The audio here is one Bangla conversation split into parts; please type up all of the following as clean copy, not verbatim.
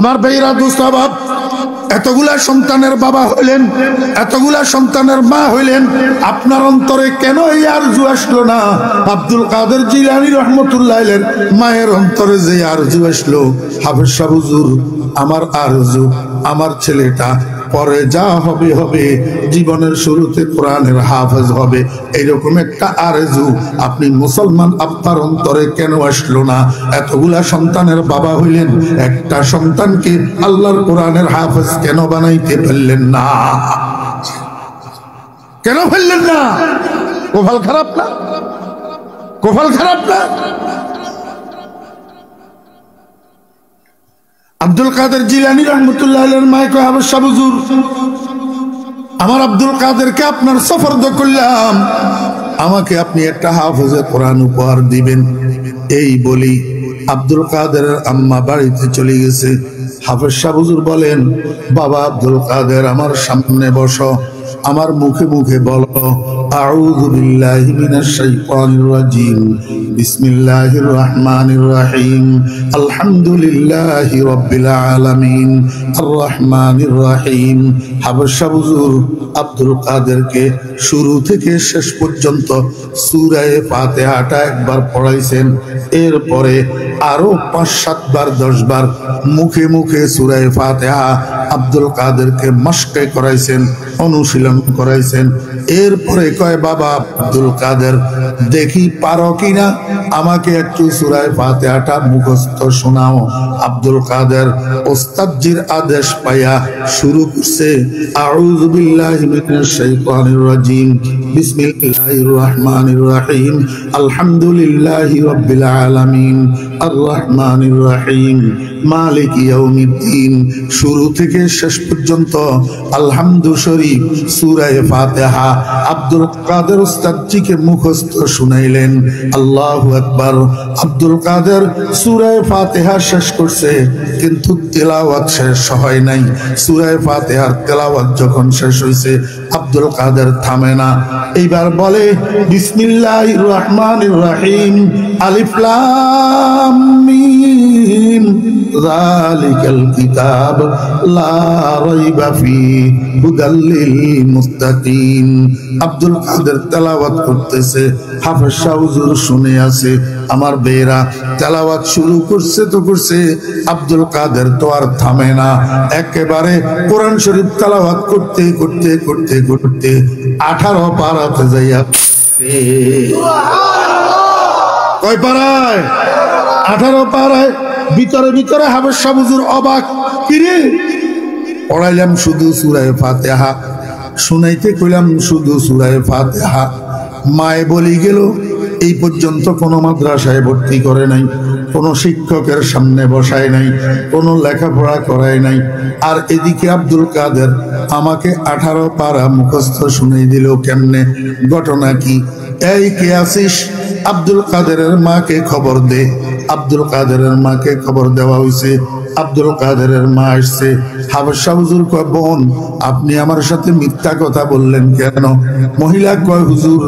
আমার ভাইরা দোস্ত বাপ, এতগুলা সন্তানের বাবা হইলেন, এতগুলা সন্তানের মা হইলেন, আপনার অন্তরে কেন এই আরজু আসলো না? আব্দুল কাদের জিলানী রহমতুল্লাহ আলাইহির মায়ের অন্তরে যে আরজু আসলো, হাফেজ সাহেব হুজুর আমার আরজু আমার ছেলেটা পরে যা হবে হবে, জীবনের শুরুতে কোরআনের হাফেজ হবে, এইরকম একটা আরজু আপনি মুসলমান আপনার অন্তরে কেন আসলো না? এতগুলা সন্তানের বাবা হইলেন, একটা সন্তানকে আল্লাহর কোরআনের হাফেজ কেন বানাইতে পারলেন না? কেন ফেললেন না? কপাল খারাপ না? কপাল খারাপ না? আব্দুল কাদের জিলানী রহমতুল্লাহ আলাইহির মায় কয়, হাফেজ সাহেব হুজুর আমার আব্দুল কাদেরকে আপনার সফরদ করলাম, আমাকে আপনি একটা হাফেজে কোরআন উপহার দিবেন। এই বলি আব্দুল কাদেরের আম্মা বাড়িতে চলে গেছে। হাফেজ সাহেব হুজুর বলেন, বাবা আব্দুল কাদের আমার সামনে বসো, আমার মুখে মুখে বলো আউযু বিল্লাহি মিনাশ শাইতানির রাজিম, বিসমিল্লাহির রহমানির রহিম, আলহামদুলিল্লাহি রাব্বিল আলামিন, আর রহমানির রহিম। হাফেজ সাহেব হুজুর আব্দুল কাদেরকে শুরু থেকে শেষ পর্যন্ত সূরা ফাতিহাটা একবার পড়াইছেন, এরপরে আরো ৫-৭ বার ১০ বার মুখে মুখে সূরা ফাতিহা আব্দুল কাদেরকে মশকে করাইছেন, অনুশীলন করাইছেন। এরপরে কয়, বাবা আব্দুল কাদের দেখি পারো কিনা, আমাকে একটু সূরা ফাতিহাটা মুখস্থ শোনাও। আব্দুল কাদের ওস্তাদজির আদেশ পাইয়া শুরু করছে, আউযু বিল্লাহি মিনাশ শাইতানির রাজিম, বিসমিল্লাহির রহমানির রহিম, আলহামদুলিল্লাহি রাব্বিল আলামিন, আর রহমানির রহিম, মালিক ইয়াউমিদ্দিন। শুরু থেকে শেষ পর্যন্ত আলহামদু শরীফ সূরা ফাতিহা আব্দুল কাদের ওস্তাদজিকে মুখস্থ শুনাইলেন। আল্লাহু আকবার। আব্দুল কাদের সূরা ফাতিহা শেষ করছে, কিন্তু তেলাওয়াত শেষ হয় নাই। সূরা ফাতিহার তেলাওয়াত যখন শেষ হইছে, আব্দুল কাদের থামে না, এইবার বলে বিসমিল্লাহির রহমানির রহিম, আলিফ লাম মিম, যালিকাল কিতাব লা রাইবা ফীহি হুদাল লিল মুত্তাকিন। আব্দুল কাদের তেলাওয়াত করতেছে, হাফেজ সাহেব হুজুর শুনে আছে। আমার বেরা তেলাওয়াত শুরু করছে তো করছে, আব্দুল কাদের তো আর থামে না, একেবারে কোরআন শরীফ তেলাওয়াত করতে করতে করতে করতে 18 পারাতে যাইয়া, কয় পারায়? 18 পারায়। ভিতরে ভিতরে হাফেজ সাহেব হুজুর অবাক, কিরে পড়াইলাম শুধু সূরা ফাতিহা, শুনাইতে কইলাম শুধু সূরা ফাতিহা, মায়ে বলি গেল এই পর্যন্ত কোনো মাদ্রাসায় ভর্তি করে নাই, কোনো শিক্ষকের সামনে বসায় নাই, কোনো লেখাপড়া করায় নাই। আর এদিকে আব্দুল কাদের আমাকে 18 পারা মুখস্থ শুনিয়ে দিল কেমনে? ঘটনা কি? এই কে আছিস? আব্দুল কাদেরের মাকে খবর দে। আব্দুল কাদেরের মাকে খবর দেওয়া হয়েছে। আব্দুল কাদেরের মা আসছে। হাফেজ সাহেব হুজুর কয়, বোন আপনি আমার সাথে মিথ্যা কথা বললেন কেন? মহিলা কয়, হুজুর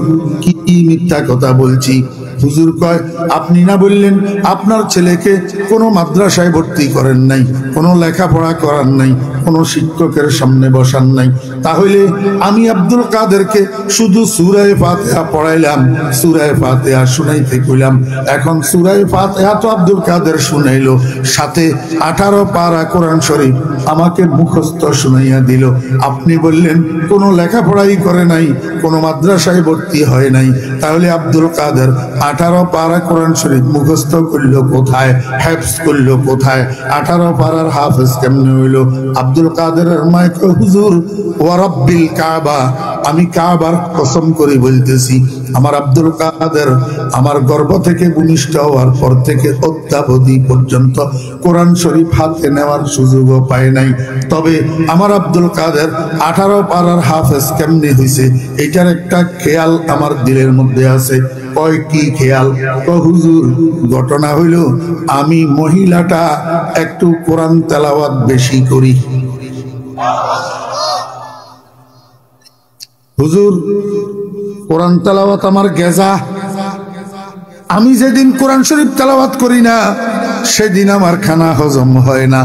কি মিথ্যা কথা বলছি? হুজুর কয়, আপনি না বললেন আপনার ছেলেকে কোনো মাদ্রাসায় ভর্তি করেন নাই, কোনো লেখাপড়া করার নাই, কোনো শিক্ষকের সামনে বসান নাই, তাহলে আমি আব্দুল কাদেরকে শুধু সূরা ফাতিহা পড়াইলাম, সূরা ফাতিহা শুনাইতে কইলাম, এখন সূরা ফাতিহা তো আব্দুল কাদের শুনাইলো, সাথে 18 পারা কোরআন শরীফ আমাকে মুখস্থ শুনাইয়া দিল। আপনি বললেন কোনো লেখাপড়াই করে নাই, কোনো মাদ্রাসায় ভর্তি হয় নাই, তাহলে আব্দুল কাদের 18 পারা কোরআন শরীফ মুখস্থ করলো কোথায়? হেফজ করলো কোথায়? 18 পারার হাফেজ কেমনে হইল? আব্দুল কাদেরের মায় কয়, হুজুর ওয়া রাব্বিল কাবা, আমি কাবার কসম করে বলতেছি, আমার আব্দুল কাদের আমার গর্ভ থেকে ভূমিষ্ঠ হওয়ার পর থেকে অদ্যাবধি পর্যন্ত কোরআন শরীফ হাতে নেওয়ার সুযোগও পায় নাই। তবে আমার আব্দুল কাদের 18 পারার হাফেজ কেমনে হয়েছে, এটার একটা খেয়াল আমার দিলের মধ্যে আছে। কয় কি খেয়াল? হুজুর ঘটনা হইল আমি মহিলাটা একটু কোরআন তেলাওয়াত বেশি করি। হুজুর কোরআন তেলাওয়াত আমার গেজা, আমি যেদিন কোরআন শরীফ তেলাওয়াত করি না সেদিন আমার খানা হজম হয় না।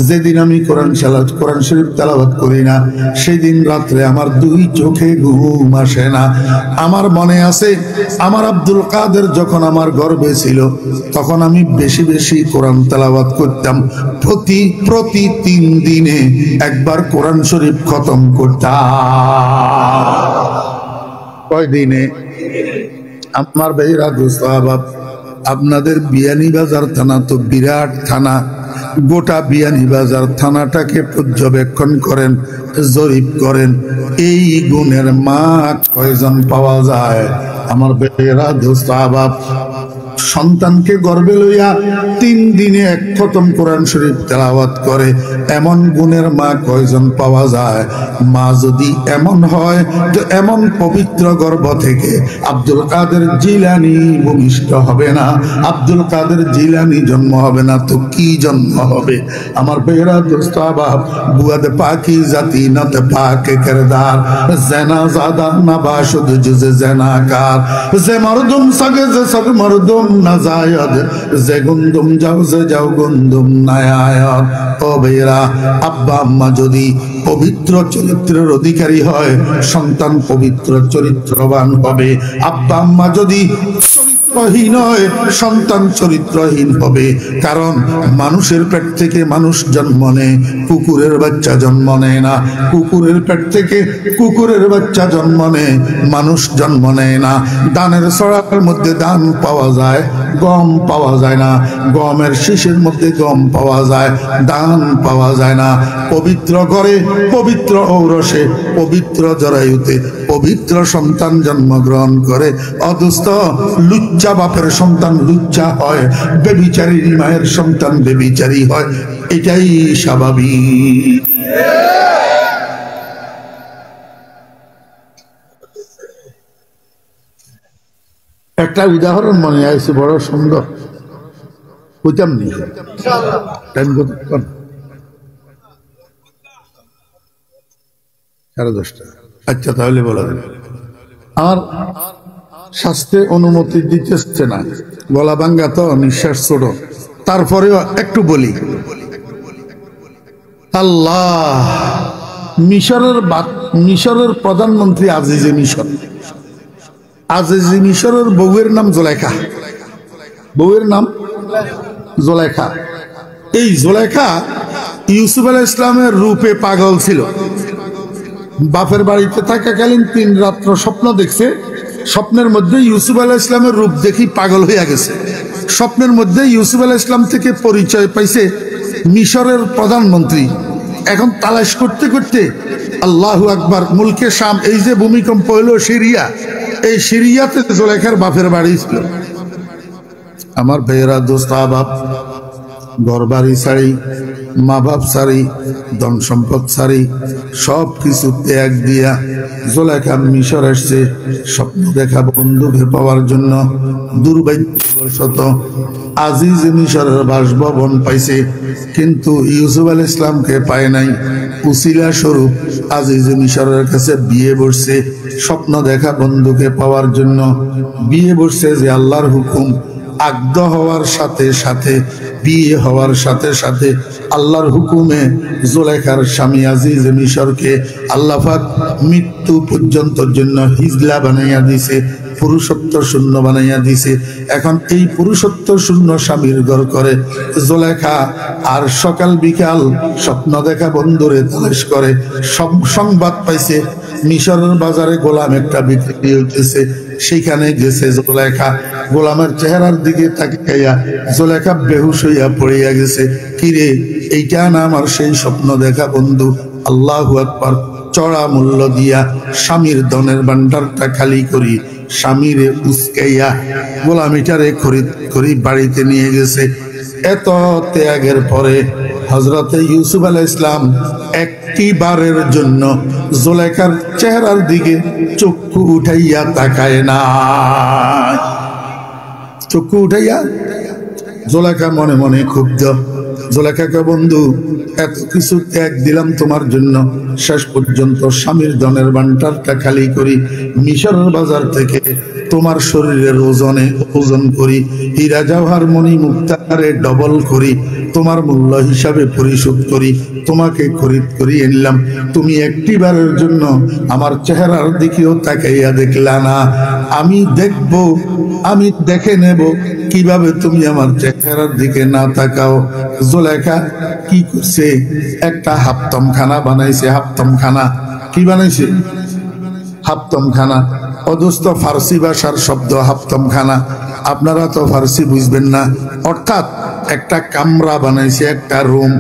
যেদিন আমি কোরআন শরীফ তেলাওয়াত করি না, সেদিন রাত্রে আমার দুই চোখে ঘুম আসে না। আমার মনে আছে আমার আব্দুল কাদের যখন আমার গর্ভে ছিল, তখন আমি বেশি বেশি কোরআন তেলাওয়াত করতাম। প্রতি 3 দিনে একবার কোরআন শরীফ খতম করতাম। কয় দিনে? আমার ভাইরা দোস্ত আহবাব, আপনাদের বিয়ানীবাজার থানা তো বিরাট থানা। গোটা বিয়ানীবাজার থানাটাকে পর্যবেক্ষণ করেন, জরিপ করেন, এই গুণের মা কয়জন পাওয়া যায়? আমার ভাইরা দোস্ত আহবাব, সন্তানকে গর্ভে লইয়া 3 দিনে এক খতম কোরআন শরীফ তেলাওয়াত করে, এমন গুণের মা কয়জন পাওয়া যায়? মা যদি এমন হয় তো এমন পবিত্র গর্ভ থেকে আব্দুল কাদের জিলানী ভূমিষ্ঠ হবে না, আব্দুল কাদের জিলানী জন্ম হবে না তো কি জন্ম হবে? আমার বেহরা দোস্ত আহবাব, বুয়াদ পাকি জাতি নত পাকে কিরদার, জেনা জাদা না বাশুদ জুজে জেনাকার, যে মরদুম সগে যে সগ মরদুম নাজায়দ, যে গুন্দুম যাও যে যাও গুন্দুম নায়ায়দ। ও বেরা, আব্বা আম্মা যদি পবিত্র চরিত্রের অধিকারী হয়, সন্তান পবিত্র চরিত্রবান হবে। আব্বা আম্মা যদি চরিত্রহীন হয়, সন্তান চরিত্রহীন হবে। কারণ মানুষের পেট থেকে মানুষ জন্ম নেয়, কুকুরের বাচ্চা জন্ম নেয় না। কুকুরের পেট থেকে কুকুরের বাচ্চা জন্ম নেয়, মানুষ জন্ম নেয় না। ধানের ছড়ার মধ্যে ধান পাওয়া যায়, গম পাওয়া যায় না। গমের শীষের মধ্যে গম পাওয়া যায়, ধান পাওয়া যায় না। পবিত্র ঘরে, পবিত্র ঔরসে, পবিত্র জরায়ুতে পবিত্র সন্তান জন্মগ্রহণ করে। অথচ লুচ্চা বাপের সন্তান লুচ্চা হয়, বেবিচারী মায়ের সন্তান বেবিচারী হয়। এটাই স্বাভাবিক। একটা উদাহরণ মনে আছে, বড় সুন্দর, বুঝতাম নি টাইম কতক্ষণ? 10:30। আচ্ছা, তাহলে বলা যাবে। আর স্বাস্থ্যে অনুমতি দিতেছে না, গলা ভাঙ্গা তো, নিঃশ্বাস ছোট, তারপরেও একটু বলি। আল্লাহ, মিশরের প্রধানমন্ত্রী আজিজে মিশর, আজিজে মিশরের বউয়ের নাম জোলেখা। বউয়ের নাম জোলেখা। এই জোলেখা ইউসুফ আলাইহিস সালামের রূপে পাগল ছিল। বাপের বাড়িতে থাকাকালীন 3 রাত্র স্বপ্ন দেখছে। স্বপ্নের মধ্যে ইউসুফ আলাইহিস সালামের রূপ দেখি পাগল হইয়া গেছে। স্বপ্নের মধ্যে ইউসুফ আলাইহিস সালাম থেকে পরিচয় পাইছে মিশরের প্রধানমন্ত্রী। এখন তালাশ করতে করতে, আল্লাহু আকবার, মুলকে শাম, এই যে ভূমিকম্প হলো সিরিয়া, এই সিরিয়াতে জোলেখার বাপের বাড়ি ছিল। আমার ভাইয়েরা দোস্ত আহবাব, ঘর বাড়ি ছাড়ি, মা বাপ ছাড়ি, ধন সম্পদ ছাড়ি, সব কিছু ত্যাগ দিয়া জোলেখা মিশর আসছে স্বপ্ন দেখা বন্ধুকে পাওয়ার জন্য। দুর্ভাগ্যবশত আজিজ মিশরের বাসভবন পাইছে, কিন্তু ইউসুফ আলাইহিস সালামকে পায় নাই। উসিলা স্বরূপ আজিজ মিশরের কাছে বিয়ে বসছে, স্বপ্ন দেখা বন্ধুকে পাওয়ার জন্য বিয়ে বসছে। যে আল্লাহর হুকুম, আগদ হওয়ার সাথে সাথে, বিয়ে হওয়ার সাথে সাথে আল্লাহর হুকুমে জোলেখার স্বামী আজিজ মিশরকে আল্লাহ পাক মৃত্যু পর্যন্ত জন্য হিজলা বানাইয়া দিছে, পুরুষত্ব শূন্য বানাইয়া দিছে। এখন এই পুরুষত্ব শূন্য স্বামীর ঘর করে জোলেখা, আর সকাল বিকাল স্বপ্ন দেখা বন্ধুরে তালাশ করে। সব সংবাদ পাইছে মিশরের বাজারে গোলাম একটা বিক্রি হইতেছে, সেখানে গেছে জোলেখা। গোলামের চেহারার দিকে তাকাইয়া জোলেখা বেহুশ হইয়া পড়িয়া গেছে। কিরে, এইটা না আমার সেই স্বপ্ন দেখা বন্ধু? আল্লাহু আকবার। চড়া মূল্য দিয়া স্বামীর ধনের ভান্ডারটা খালি করি, স্বামীরে উস্কাইয়া গোলামিটারে খরিদ করি বাড়িতে নিয়ে গেছে। এত ত্যাগের পরে হযরতে ইউসুফ আলাইহিস সালাম একটি বারের জন্য জোলেখার চেহারার দিকে চক্ষু উঠাইয়া তাকায় না। চক্ষু উঠাইয়া জোলেখা মনে মনে ক্ষুব্ধ, জুলেখাকে বন্ধু এত কিছু ত্যাগ দিলাম তোমার জন্য, শেষ পর্যন্ত স্বামীর ধনের ভান্ডারটা খালি করি, মিশরের বাজার থেকে তোমার শরীরের ওজন করি, হীরা জওহর মণি মুক্তারে ডবল করি, তোমার মূল্য হিসাবে পরিশোধ করি, তোমাকে খরিদ করি এনলাম। তুমি একটিবারের জন্য আমার চেহারার দিকেও তাকাইয়া দেখলা না। আমি দেখব, আমি দেখে নেব কিভাবে তুমি আমার চেহারার দিকে না তাকাও। জুলেখা কি করছে? একটা হাফতমখানা বানাইছে। হাফতমখানা কি বানাইছে? হাফতমখানা অদস্ত ফার্সি ভাষার শব্দ হাফতমখানা। আপনারা তো ফার্সি বুঝবেন না। অর্থাৎ একটা কামরা বানাইছে, একটা রুম,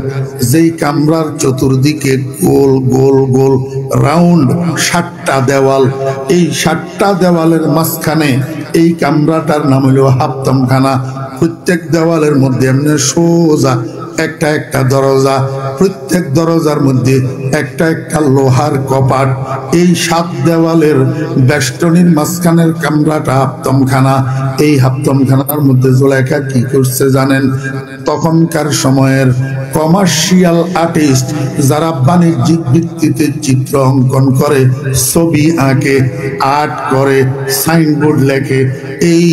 যেই কামরার চতুর্দিকে গোল গোল গোল রাউন্ড 7টা দেওয়াল। এই 7টা দেওয়ালের মাঝখানে এই কামরাটার নাম হলো হাফতমখানা। প্রত্যেক দেওয়ালের মধ্যে এমনি সোজা একটা একটা দরজা, প্রত্যেক দরজার মধ্যে একটা একটা লোহার কপাট। এই 7 দেওয়ালের বেষ্টনীর মাঝখানের কামরাটা হাফতমখানা। এই হাফতমখানার মধ্যে জুলেখা কি করছে জানেন? তখনকার সময়ের কমার্শিয়াল আর্টিস্ট যারা বাণিজ্যিক ভিত্তিতে চিত্র অঙ্কন করে, ছবি আঁকে, আর্ট করে, সাইনবোর্ড লেখে, এই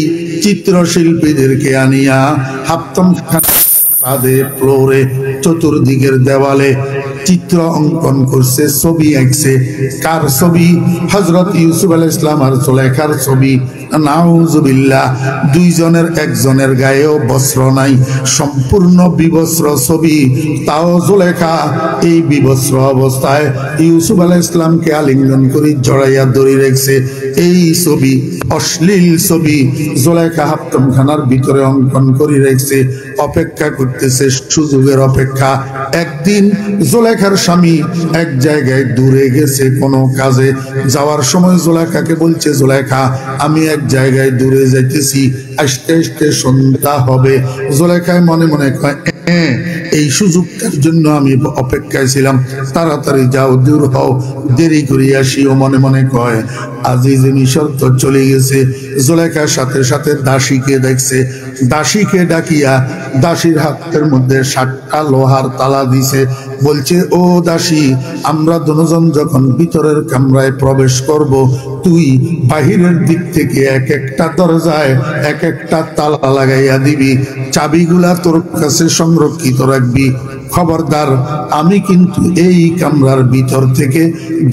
চিত্রশিল্পীদেরকে আনিয়া হাফতমখানা ছাদে, ফ্লোরে, চতুর্দিকের দেওয়ালে চিত্র অঙ্কন করছে, ছবি আঁকছে। কার ছবি? হযরত ইউসুফ আলাইহিস সালাম আর জুলেখার ছবি। নাউজুবিল্লাহ। দুইজনের একজনের গায়েও বস্ত্র নাই, সম্পূর্ণ বিবস্ত্র ছবি। তাও জুলেখা এই বিবস্ত্র অবস্থায় ইউসুফ আলাইহিস সালামকে আলিঙ্গন করে জড়াইয়া ধরে রেখেছে। এই ছবি, অশ্লীল ছবি জুলেখা হাফতমখানার ভিতরে অঙ্কন করে রেখেছে, অপেক্ষা করতেছে সুযোগের অপেক্ষা। একদিন জুলেখার স্বামী এক জায়গায় দূরে গেছে কোনো কাজে, যাওয়ার সময় জুলেখাকে বলছে, জুলেখা আমি এক জায়গায় দূরে যাইতেছি, আসতে আসতে সন্ধ্যা হবে। জুলেখায় মনে মনে কয়, এই সুযোগটার জন্য আমি অপেক্ষায় ছিলাম, তাড়াতাড়ি যাও, দূর হও, দেরি করে আসিও। মনে মনে কয় আজিজে মিশর তো চলে গেছে। জুলেখার সাথে সাথে দাসীকে দেখছে, দাসীকে ডাকিয়া দাসীর হাতের মধ্যে 7টা লোহার তালা দিছে। বলছে, ও দাসী, আমরা দুজন যখন ভিতরের কামরায় প্রবেশ করব, তুই বাহিরের দিক থেকে এক একটা দরজায় এক একটা তালা লাগাইয়া দিবি, চাবিগুলা তোর কাছে সংরক্ষিত রাখবি। খবরদার, আমি কিন্তু এই কামরার ভিতর থেকে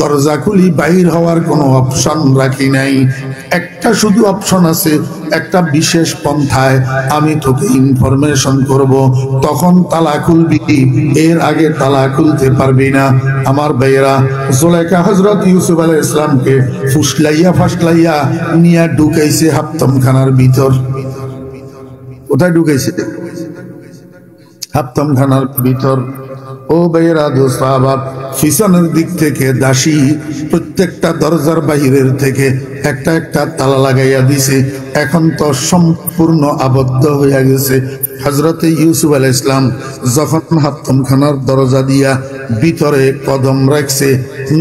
দরজা খুলি বাইর হওয়ার কোনো অপশন রাখি নাই। একটা শুধু অপশন আছে, একটা বিশেষ পন্থায় আমি তোকে ইনফরমেশন করব, তখন তালা খুলবি, এর আগে তালা খুলতে পারবি না। আমার ভাইয়েরা, জুলেখা হযরত ইউসুফ আলাইহিস সালামকে ফুসলাইয়া ফাসলাইয়া নিয়ে ঢুকাইছে হাফতমখানার ভিতর। কোথায় ঢুকাইছে? হাফতমখানার ভিতর। ও ভাইয়েরা, দোস্ত আহবাব, পিছনের দিক থেকে দাসী প্রত্যেকটা দরজার বাহিরের থেকে একটা একটা তালা লাগাইয়া দিছে। এখন তো সম্পূর্ণ আবদ্ধ হইয়া গেছে। হযরতে ইউসুফ আলাইহিস সালাম যখন হাফতমখানার দরজা দিয়া ভিতরে কদম রাখছে,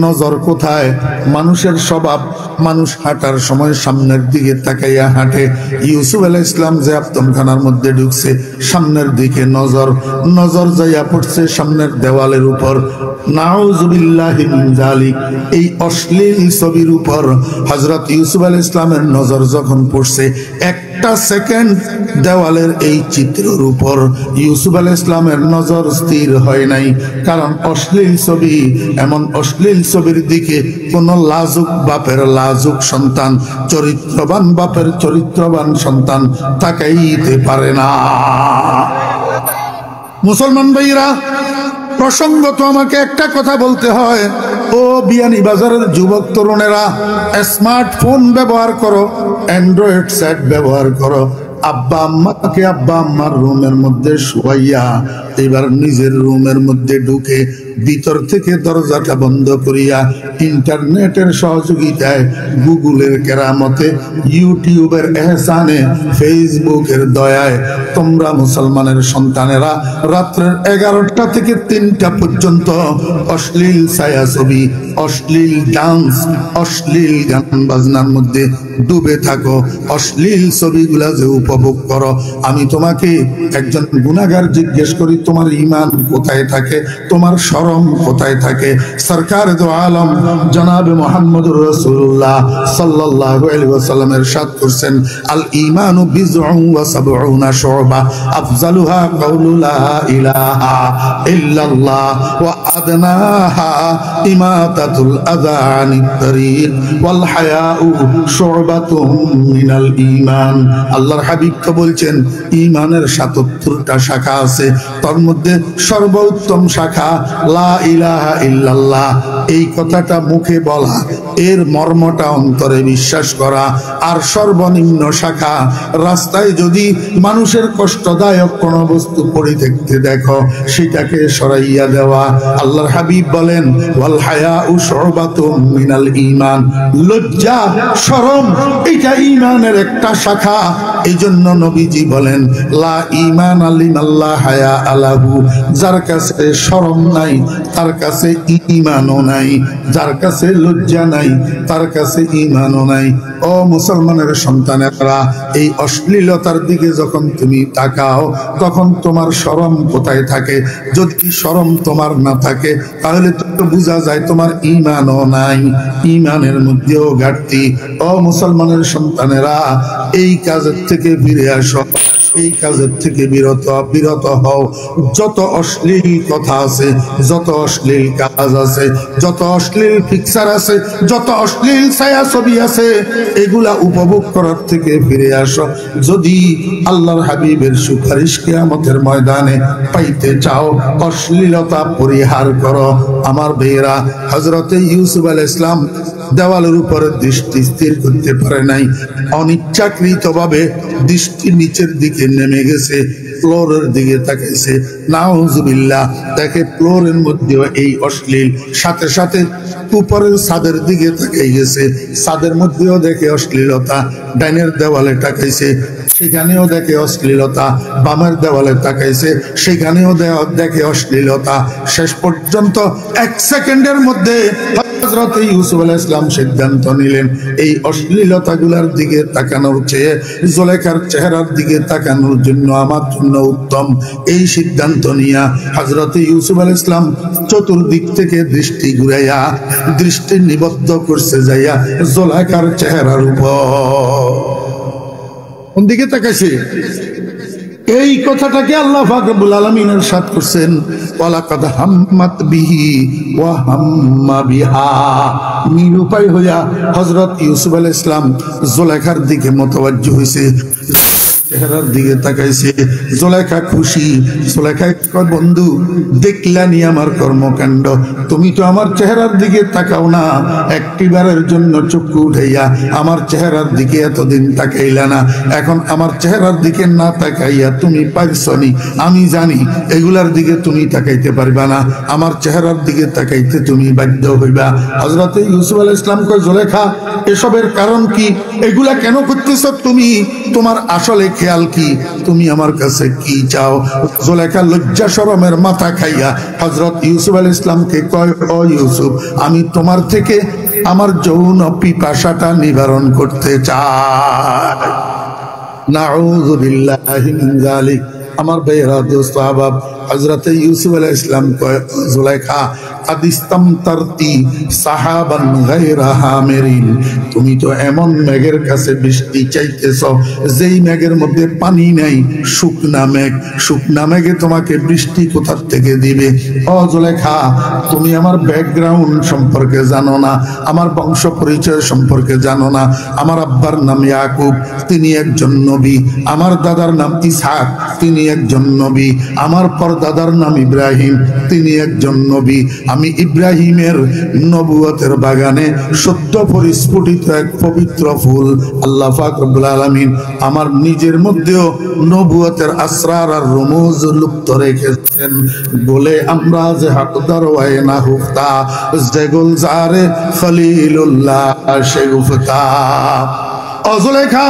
নজর কোথায়? মানুষের স্বভাব, মানুষ হাঁটার সময় সামনের দিকে তাকাইয়া হাঁটে। ইউসুফ আলাইহিস সালাম যে হাফতমখানার মধ্যে ঢুকছে, সামনের দিকে নজর, নজর যাইয়া পড়ছে সামনের দেওয়ালের উপর। নাউজুবিল্লাহি মিন যালিক। এই অশ্লীল ছবির উপর হযরত ইউসুফ আলাইহিস সালামের নজর যখন পড়ছে, একটা সেকেন্ড দেওয়ালের এই চিত্রের উপর ইউসুফ আলাইহিস সালামের নজর স্থির হয় নাই। কারণ অশ্লীল ছবি, এমন অশ্লীল ছবির দিকে কোন লাজুক বাপের লাজুক সন্তান, চরিত্রবান বাপের চরিত্রবান সন্তান তাকাইতে পারে না। মুসলমান ভাইরা, প্রসঙ্গত আমাকে একটা কথা বলতে হয়। ও বিয়ানীবাজারের যুবক তরুণেরা, স্মার্টফোন ব্যবহার করো, অ্যান্ড্রয়েড সেট ব্যবহার করো। আব্বা আম্মাকে আব্বা আম্মার রুমের মধ্যে শুয়াইয়া এবার নিজের রুমের মধ্যে ঢুকে ভিতর থেকে দরজাটা বন্ধ করিয়া ইন্টারনেটের সহযোগিতায়, গুগলের কেরামতে, ইউটিউবের এহসানে, ফেসবুকের দয়ায় তোমরা মুসলমানের সন্তানেরা রাত্রের 11টা থেকে 3টা পর্যন্ত অশ্লীল ছায়াছবি, অশ্লীল ডান্স, অশ্লীল গান বাজনার মধ্যে ডুবে থাকো। অশ্লীল ছবিগুলা যে উপভোগ করো, আমি তোমাকে একজন গুনাহগার জিজ্ঞেস করি, তোমার ঈমান কোথায় থাকে, তোমার শরম কোথায় থাকে? সরকার দো আলম জনাবে মুহাম্মদুর রাসূলুল্লাহ সাল্লাল্লাহু আলাইহি ওয়াসাল্লাম ইরশাদ করছেন, আল ঈমানু বিজউন ওয়া সাবউনা শুবা আফজালুহা কাউলু লা ইলাহা ইল্লাল্লাহ ওয়া আদনাহা ইমাতাতুল আযা আনিত তারিক ওয়াল হায়াউ শুবাতুম মিনাল ঈমান। আল্লাহর হাবিব তো বলছেন ঈমানের ৭৭টা শাখা আছে, তার মধ্যে সর্বোত্তম শাখা লা ইলাহা ইল্লাল্লাহ। এই কথাটা মুখে বলা, এর মর্মটা অন্তরে বিশ্বাস করা। আর সর্বনিম্ন শাখা, রাস্তায় যদি মানুষের কষ্টদায়ক কোনো বস্তু পড়ে থাকতে দেখো, সেটাকে সরাইয়া দেওয়া। আল্লাহর হাবিব বলেন ওয়াল হায়াউ শুবাতুম মিনাল ঈমান, লজ্জা শরম এটা ঈমানের একটা শাখা। এই জন্য নবীজি বলেন লা ঈমান লিমান লা হায়া আলাহু, যার কাছে শরম নাই তার কাছে ঈমানও নাই, যার কাছে লজ্জা নাই তার কাছে ঈমানও নাই। ও মুসলমানের সন্তানেরা, এই অশ্লীলতার দিকে যখন তুমি তাকাও তখন তোমার শরম কোথায় থাকে? যদি শরম তোমার না থাকে তাহলে তো বোঝা যায় তোমার ঈমানও নাই, ঈমানের মধ্যেও ঘাটতি। ও মুসলমানের সন্তানেরা, এই কাজের থেকে ফিরে আসো, এই কাজের থেকে বিরত হও। যত অশ্লীল কথা আছে, যত অশ্লীল কাজ আছে, যত অশ্লীল পিকচার আছে, যত অশ্লীল ছায়াছবি আছে, এগুলা উপভোগ করার থেকে ফিরে আসো। যদি আল্লাহর হাবিবের সুপারিশ কিয়ামতের ময়দানে পাইতে চাও, অশ্লীলতা পরিহার করো। আমার ভাইয়েরা, হযরতে ইউসুফ আলাইহিস সালাম দেওয়ালের উপরে দৃষ্টি স্থির করতে পারে নাই, অনিচ্ছাকৃতভাবে দৃষ্টি নিচের দিকে নেমে গেছে, ফ্লোরের দিকে তাকাইছে। নাউজুবিল্লাহ, দেখে ফ্লোরের মধ্যেও এই অশ্লীল, সাথে সাথে উপরের ছাদের দিকে তাকাই গেছে, ছাদের মধ্যেও দেখে অশ্লীলতা। ডাইনের দেওয়ালে তাকাইছে, সেখানেও দেখে অশ্লীলতা। বামের দেওয়ালে তাকাইছে, সেখানেও দেখে অশ্লীলতা। শেষ পর্যন্ত 1 সেকেন্ডের মধ্যে হযরত ইউসুফ আলাইহিস সালাম সিদ্ধান্ত নিলেন এই অশ্লীলতাগুলোর দিকে তাকানোর চেয়ে জুলেখার চেহারার দিকে তাকানোর জন্য আমার জন্য উত্তম। এই সিদ্ধান্ত নিয়া হযরত ইউসুফ আলাইহিস সালাম চতুর্দিক থেকে দৃষ্টি ঘুরাইয়া দৃষ্টি নিবদ্ধ করছে যাইয়া জুলেখার চেহারার উপর। কোন দিকে তাকাইছে? এই কথাটাকে আল্লাহ পাক রব্বুল আলামিন ইরশাদ করছেন, ওয়ালাকাদ হাম্মাত বিহি ওয়া হাম্মা বিহা। নিরুপায় হইয়া হযরত ইউসুফ আলাইহিস সালাম জুলেখার দিকে মুতাওয়াজ্জিহ হইছে, চেহারার দিকে তাকাইছে। জুলেখা খুশি। জুলেখা কয়, বন্ধু দেখলানি আমার কর্মকাণ্ড, তুমি তো আমার চেহারার দিকে তাকাও না, একটিবারের জন্য চক্ষু উঠাইয়া আমার চেহারার দিকে এতদিন তাকাইলা না, এখন আমার চেহারার দিকে না তাকাইয়া তুমি পারছনি। আমি জানি এগুলার দিকে তুমি তাকাইতে পারবা না, আমার চেহারার দিকে তাকাইতে তুমি বাধ্য হইবা। হযরত ইউসুফ আলাইহিস সালাম কয়, জুলেখা এসবের কারণ কি? এগুলা কেন করতেছ তুমি? তোমার আসলে খেয়াল কি? তুমি আমার কাছে কি চাও? জুলেখা লজ্জা শরমের মাথা খাইয়া হযরত ইউসুফ আলাইহিস সালামকে কয়, ও ইউসুফ, আমি তোমার থেকে আমার যৌন পিপাসাটা নিবারণ করতে চাই। নাউযু বিল্লাহি মিন যালিক। আমার ভাইয়েরা, দোস্ত আহবাব, হযরত ইউসুফ আলাইহিস সালাম কয়, জুলেখা আদিস্তাম তারতি সাহাবান গায়রা হামিরিন, তুমি তো এমন মেঘের কাছে বৃষ্টি চাইতেছ যেই মেঘের মধ্যে পানি নাই, শুকনা মেঘ। শুকনা মেঘে তোমাকে বৃষ্টি কোথা থেকে দিবে? ও জুলেখা, তুমি আমার ব্যাকগ্রাউন্ড সম্পর্কে জানো না, আমার বংশ পরিচয় সম্পর্কে জানো না। আমার আব্বার নাম ইয়াকুব, তিনি একজন নবী। আমার দাদার নাম ইসহাক, তিনি একজন নবী। আমার পরদাদার নাম ইব্রাহিম, তিনি একজন নবী। আমি ইব্রাহিমের নবুয়তের বাগানে সদ্য পরিস্ফুটিত এক পবিত্র ফুল। আল্লাহ পাক রব্বুল আলামিন আমার নিজের মধ্যেও নবুয়তের আসরার আর রুমুজ লুপ্ত রেখেছেন বলে আমরা যে হকদার ওয়াই না হুফতা যে গুলজারে খলিলুল্লাহ সে গুফতা। ও জুলেখা,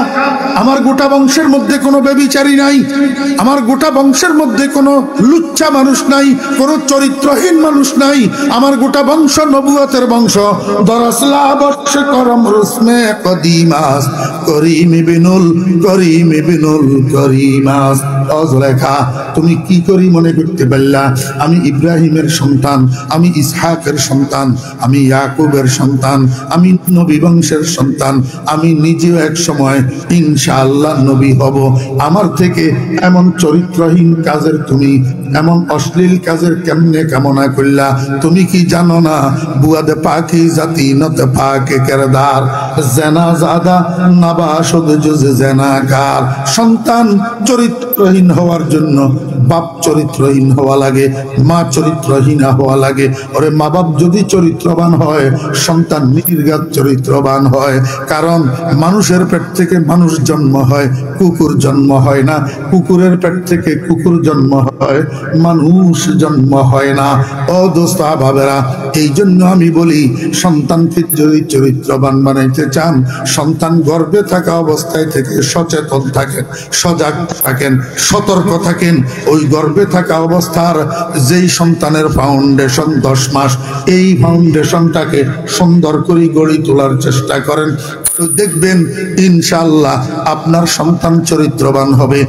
আমার গোটা বংশের মধ্যে কোনো ব্যভিচারী নাই, আমার গোটা বংশের মধ্যে কোনো লুচ্চা মানুষ নাই, কোনো চরিত্রহীন মানুষ নাই, আমার গোটা বংশ নবুয়তের বংশ। দরসলা বর্ষ করম রুসমে কদিমাস করিম বিনুল করিম বিনুল করিমাস। জুলেখা, তুমি কি করি মনে করতে পারলা আমি ইব্রাহিমের সন্তান, আমি ইসহাকের সন্তান, আমি ইয়াকুবের সন্তান, আমি নবী বংশের সন্তান, আমি নিজেও এক সময় ইনশাআল্লাহ নবী হব। আমার থেকে এমন চরিত্রহীন কাজের তুমি, এমন অশ্লীল কাজের কেমনে কামনা করলা? তুমি কি জানো না বুয়াদে পাকি জাতি নতে পাকে কেরদার জেনা জাদা নাবাসদ জুজে জেনাকার। সন্তান চরিত্রহীন হওয়ার জন্য বাপ চরিত্রহীন হওয়া লাগে, মা চরিত্রহীনা হওয়া লাগে। ওরে মা বাপ যদি চরিত্রবান হয়, সন্তান নির্ঘাত চরিত্রবান হয়। কারণ মানুষের পেট থেকে মানুষ জন্ম হয়, কুকুর জন্ম হয় না। কুকুরের পেট থেকে কুকুর জন্ম হয়, মানুষ জন্ম হয় না। ও দোস্ত বাবেরা, এই জন্য আমি বলি সন্তানকে যদি চরিত্রবান বানাইতে চান, সন্তান গর্ভে থাকা অবস্থায় থেকে সচেতন থাকেন, সজাগ থাকেন, সতর্ক থাকেন। ওই গর্ভে থাকা অবস্থার যেই সন্তানের ফাউন্ডেশন 10 মাস, এই ফাউন্ডেশনটাকে সুন্দর করে গড়ে তোলার চেষ্টা করেন, তো দেখবেন ইনশাআল্লাহ আপনার সন্তান চরিত্রবান হবে।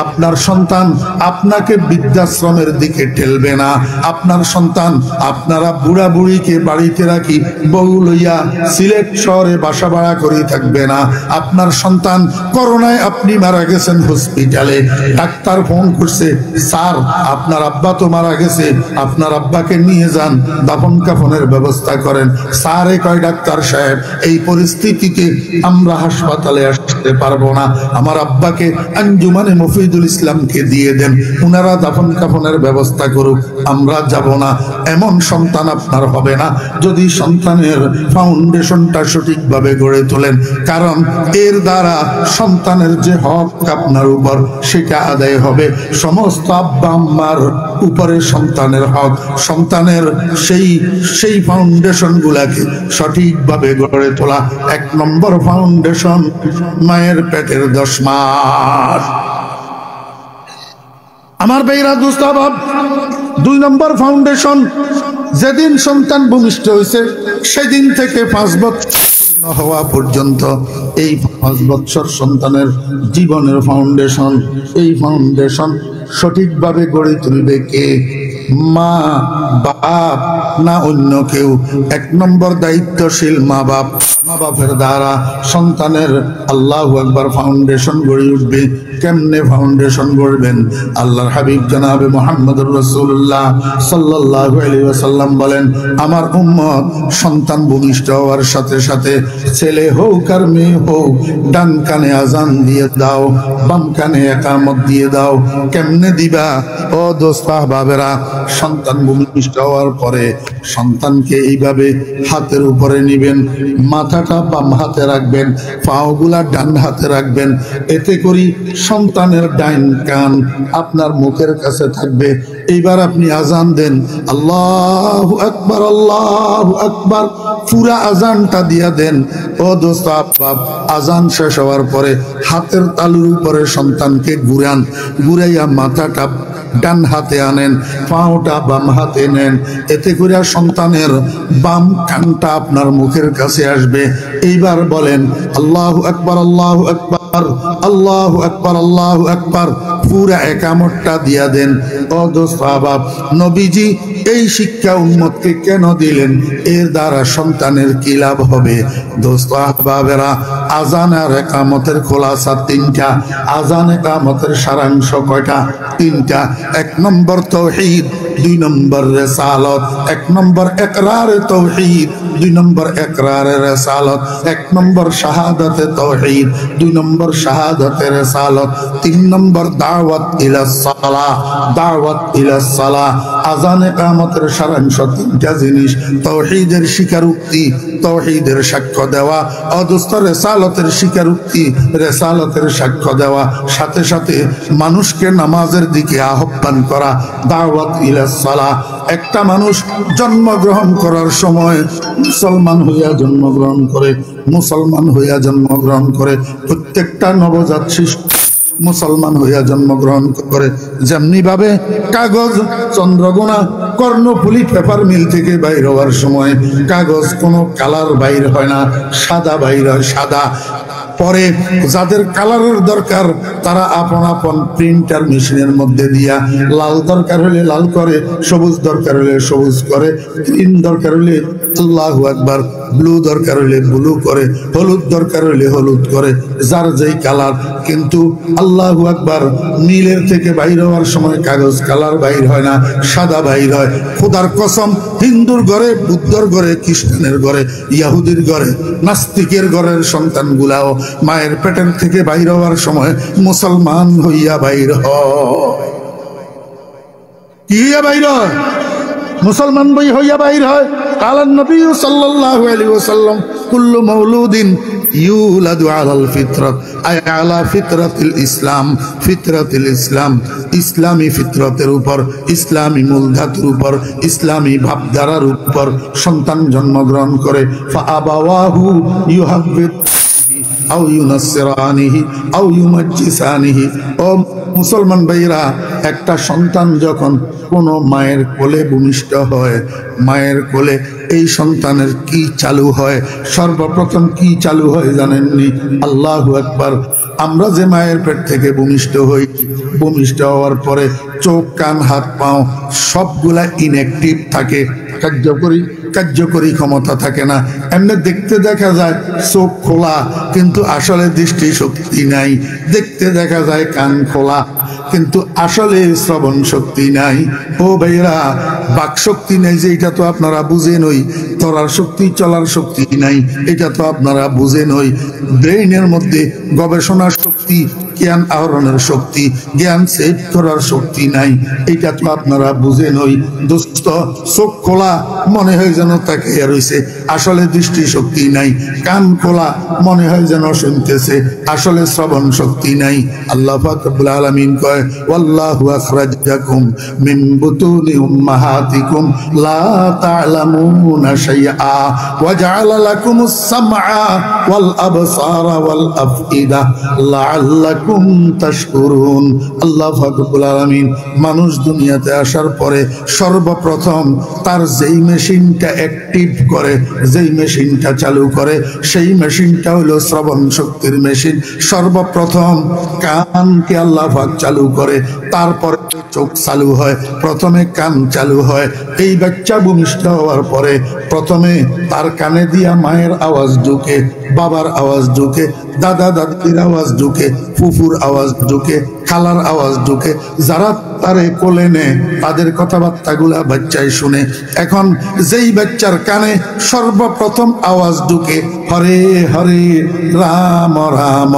আপনার সন্তান আপনাকে বৃদ্ধাশ্রমের দিকে ঠেলবে না। আপনার সন্তান, আপনারা বুড়া বুড়িকে বাড়িতে রাখি বউ লইয়া সিলেট শহরে বাসা ভাড়া করে থাকবে না। আপনার সন্তান, করোনায় আপনি মারা গেছেন হসপিটালে, ডাক্তার ফোন করছে, স্যার আপনার আব্বা তো মারা গেছে, আপনার আব্বাকে নিয়ে যান, দাফন কাফনের ব্যবস্থা করেন। স্যারে কয় ডাক্তার সাহেব এই পরিস্থিতিতে আমরা হাসপাতালে আসতে পারবো না, আমার আব্বাকে আঞ্জুমানে মফিদুল ইসলামকে দিয়ে দেন, উনারা দাফন কাফনের ব্যবস্থা করুক, আমরা যাব না। এমন সন্তান আপনার হবে না যদি সন্তানের ফাউন্ডেশনটা সঠিকভাবে গড়ে তোলেন। কারণ এর দ্বারা সন্তানের যে হক আপনার উপর সেটা আদায় হবে। সমস্ত আব্বা আম্মার উপরে সন্তানের হক, সন্তানের সেই ফাউন্ডেশন গুলাকে সঠিকভাবে গড়ে তোলা। 1 নম্বর ফাউন্ডেশন মায়ের পেটের 10 মাস। আমার ভাইরা দুস্তাবাব, 2 নম্বর ফাউন্ডেশন যেদিন সন্তান ভূমিষ্ঠ হয়েছে সেদিন থেকে 5 বছর হওয়া পর্যন্ত, এই 5 বছর সন্তানের জীবনের ফাউন্ডেশন। এই ফাউন্ডেশন সঠিকভাবে গড়ে তুলবে কে? মা বাপ না অন্য কেউ? 1 নম্বর দায়িত্বশীল মা বাপ। মা বাপের দ্বারা সন্তানের আল্লাহু আকবার ফাউন্ডেশন গড়ে উঠবে। কেমনে ফাউন্ডেশন গড়বেন? আল্লাহর হাবিব জনাবে মুহাম্মদুর রাসূলুল্লাহ সাল্লাল্লাহু আলাইহি ওয়াসাল্লাম বলেন, আমার উম্মত সন্তান ভূমিষ্ঠ হওয়ার সাথে সাথে, ছেলে হোক আর মেয়ে হোক, ডান কানে আজান দিয়ে দাও, বাম কানে ইকামত দিয়ে দাও। কেমনে দিবা? ও দোস্ত বাবেরা, সন্তান ভূমিষ্ঠ হওয়ার পরে সন্তানকে এইভাবে হাতের উপরে নিবেন, মাথাটা বাম হাতে রাখবেন, পাগুলা ডান হাতে রাখবেন। এতে করি সন্তানের ডাইন কান আপনার মুখের কাছে থাকবে। এইবার আপনি আজান দেন, আল্লাহু আকবার আল্লাহু আকবার, পুরা আজানটা দিয়া দেন। ও দোস্ত আব্বাব, আজান শেষ হওয়ার পরে হাতের তালুর উপরে সন্তানকে ঘুরান, ঘুরাইয়া মাথাটা ডান হাতে আনেন, পাওটা বাম হাতে নেন। এতে করে সন্তানের বাম কানটা আপনার মুখের কাছে আসবে। এইবার বলেন আল্লাহু আকবার আল্লাহু আকবার আল্লাহু আকবার আল্লাহু আকবার, পুরা ইকামতটা দিয়া দেন। ও দোস্ত আহবাব, নবীজি এই শিক্ষা উম্মতকে কেন দিলেন? এর দ্বারা সন্তানের কি লাভ হবে? দোস্ত আহবাবেরা, আজান আর ইকামতের খোলাসা 3টা। আজান ইকামতের সারাংশ কয়টা? 3টা। 1 নম্বর তাওহীদ, 2 নম্বর রিসালাত। 1 নম্বর ইকরারে তাওহীদ, 2 নম্বর ইকরারে রিসালাত। 1 নম্বর শাহাদাতে তাওহীদ, 2 নম্বর শাহাদাতে রিসালাত। 3 নম্বর দাওয়াত ইলা সালাহ, দাওয়াত ইলা সালাহ। আজান ইকামতের সারাংশ 3টা জিনিস। তাওহীদের স্বীকারোক্তি, তাওহীদের সাক্ষ্য দেওয়া। অদস্ত রিসালাতের স্বীকারোক্তি, রিসালাতের সাক্ষ্য দেওয়া। সাথে সাথে মানুষকে নামাজের দিকে আহ্বান করা, দাওয়াত ইলা সালাহ। একটা মানুষ জন্মগ্রহণ করার সময় মুসলমান হইয়া জন্মগ্রহণ করে, মুসলমান হইয়া জন্মগ্রহণ করে। প্রত্যেকটা নবজাত শিশু মুসলমান হইয়া জন্মগ্রহণ করে। যেমনি ভাবে কাগজ, চন্দ্রগোনা, কর্ণফুলি পেপার মিল থেকে বাইর হওয়ার সময় কাগজ কোনো কালার বাইর হয় না, সাদা বাইর হয়, সাদা। পরে যাদের কালারের দরকার তারা আপন আপন প্রিন্টার মেশিনের মধ্যে দিয়া লাল দরকার হলে লাল করে, সবুজ দরকার হলে সবুজ করে, গ্রিন দরকার হলে আল্লাহু আকবার, ব্লু দরকার হলে ব্লু করে, হলুদ দরকার হলে হলুদ করে, যার যেই কালার। কিন্তু আল্লাহু আকবার, নীলের থেকে বাইর হওয়ার সময় কাগজ কালার বাইর হয় না, সাদা বাইর হয়। খোদার কসম, হিন্দুর ঘরে, বুদ্ধর ঘরে, খ্রিস্টানের ঘরে, ইয়াহুদির ঘরে, নাস্তিকের ঘরের সন্তানগুলাও মায়ের পেটের থেকে বাইর হওয়ার সময় মুসলমান হইয়া বাইর হয়। কি হইয়া বাইর হয়? মুসলমান বই হইয়া বাইর হয়। কালান নবী সাল্লাল্লাহু আলাইহি ওয়াসাল্লাম, কুল্লু মাউলুদিন ইউলাদু আলাল ফিতরাত, আই আলা ফিতরাতিল ইসলাম। ফিতরাতিল ইসলাম, ইসলামী ফিতরতের উপর, ইসলামী মূলধাতুর উপর, ইসলামী ভাবধারার উপর সন্তান জন্মগ্রহণ করে। ফাআবাওয়াহু ইউহাব্বিত আও ইউনাসসিরানিহি আও ইউমাজ্জিসানিহি। ও মুসলমান ভাইরা, একটা সন্তান যখন কোনো মায়ের কোলে ভূমিষ্ঠ হয়, মায়ের কোলে এই সন্তানের কি চালু হয়? সর্বপ্রথম কি চালু হয় জানেননি? আল্লাহু আকবার। আমরা যে মায়ের পেট থেকে ভূমিষ্ঠ হই, ভূমিষ্ঠ হওয়ার পরে চোখ, কান, হাত, পাও সবগুলা ইনঅ্যাক্টিভ থাকে, কার্যকরী ক্ষমতা থাকে না। এমনি দেখতে দেখা যায় চোখ খোলা, কিন্তু আসলে দৃষ্টি শক্তি নাই। দেখতে দেখা যায় কান খোলা, কিন্তু আসলে শ্রবণ শক্তি নাই। ও ভাইরা, বাক শক্তি নাই যে এটা তো আপনারা বুঝেনই। তরার শক্তি, চলার শক্তি নাই, এটা তো আপনারা বুঝেনই। ব্রেইনের মধ্যে গবেষণার শক্তি, জ্ঞান আহরণের শক্তি, জ্ঞান সেভ করার শক্তি নাই, এটা তো আপনারা বুঝেনই। দোস্ত, চোখ খোলা মনে হয় যেন তাকিয়ে রয়েছে, আসলে দৃষ্টি শক্তি নাই। কান খোলা মনে হয় যেন শুনতেছে, আসলে শ্রবণ শক্তি নাই। আল্লাহ পাক রব্বুল আলামিন কয়, ওয়াল্লাহু আখরাজাকুম মিন বুতুনি উম্মাহাতিকুম লা তা'লামুনা শাইআ ওয়া জাআলা লাকুমুস সামআ ওয়াল আবসারা ওয়াল আফইদা লাআল্লাকুম তাশকুরুন। আল্লাহ পাক রব্বুল আলামিন মানুষ দুনিয়াতে আসার পরে সর্বপ্রথম তার যেই মেশিনটা অ্যাক্টিভ করে, যেই মেশিনটা চালু করে, সেই মেশিনটা হলো শ্রবণ শক্তির মেশিন। সর্বপ্রথম কানকে আল্লাহ পাক চালু করে, তারপরে চোখ চালু হয়, প্রথমে কান চালু হয়। এই বাচ্চা ভূমিষ্ঠ হওয়ার পরে প্রথমে তার কানে দিয়া মায়ের আওয়াজ ঢুকে, বাবার আওয়াজ ঢুকে, দাদা দাদির আওয়াজ ঢুকে, ফুফুর আওয়াজ ঢুকে, খালার আওয়াজ ঢুকে। যারা তারে কোলে নেয় তাদের কথাবার্তাগুলা বাচ্চায় শুনে। এখন যেই বাচ্চার কানে সর্বপ্রথম আওয়াজ ঢুকে হরে হরে রাম রাম,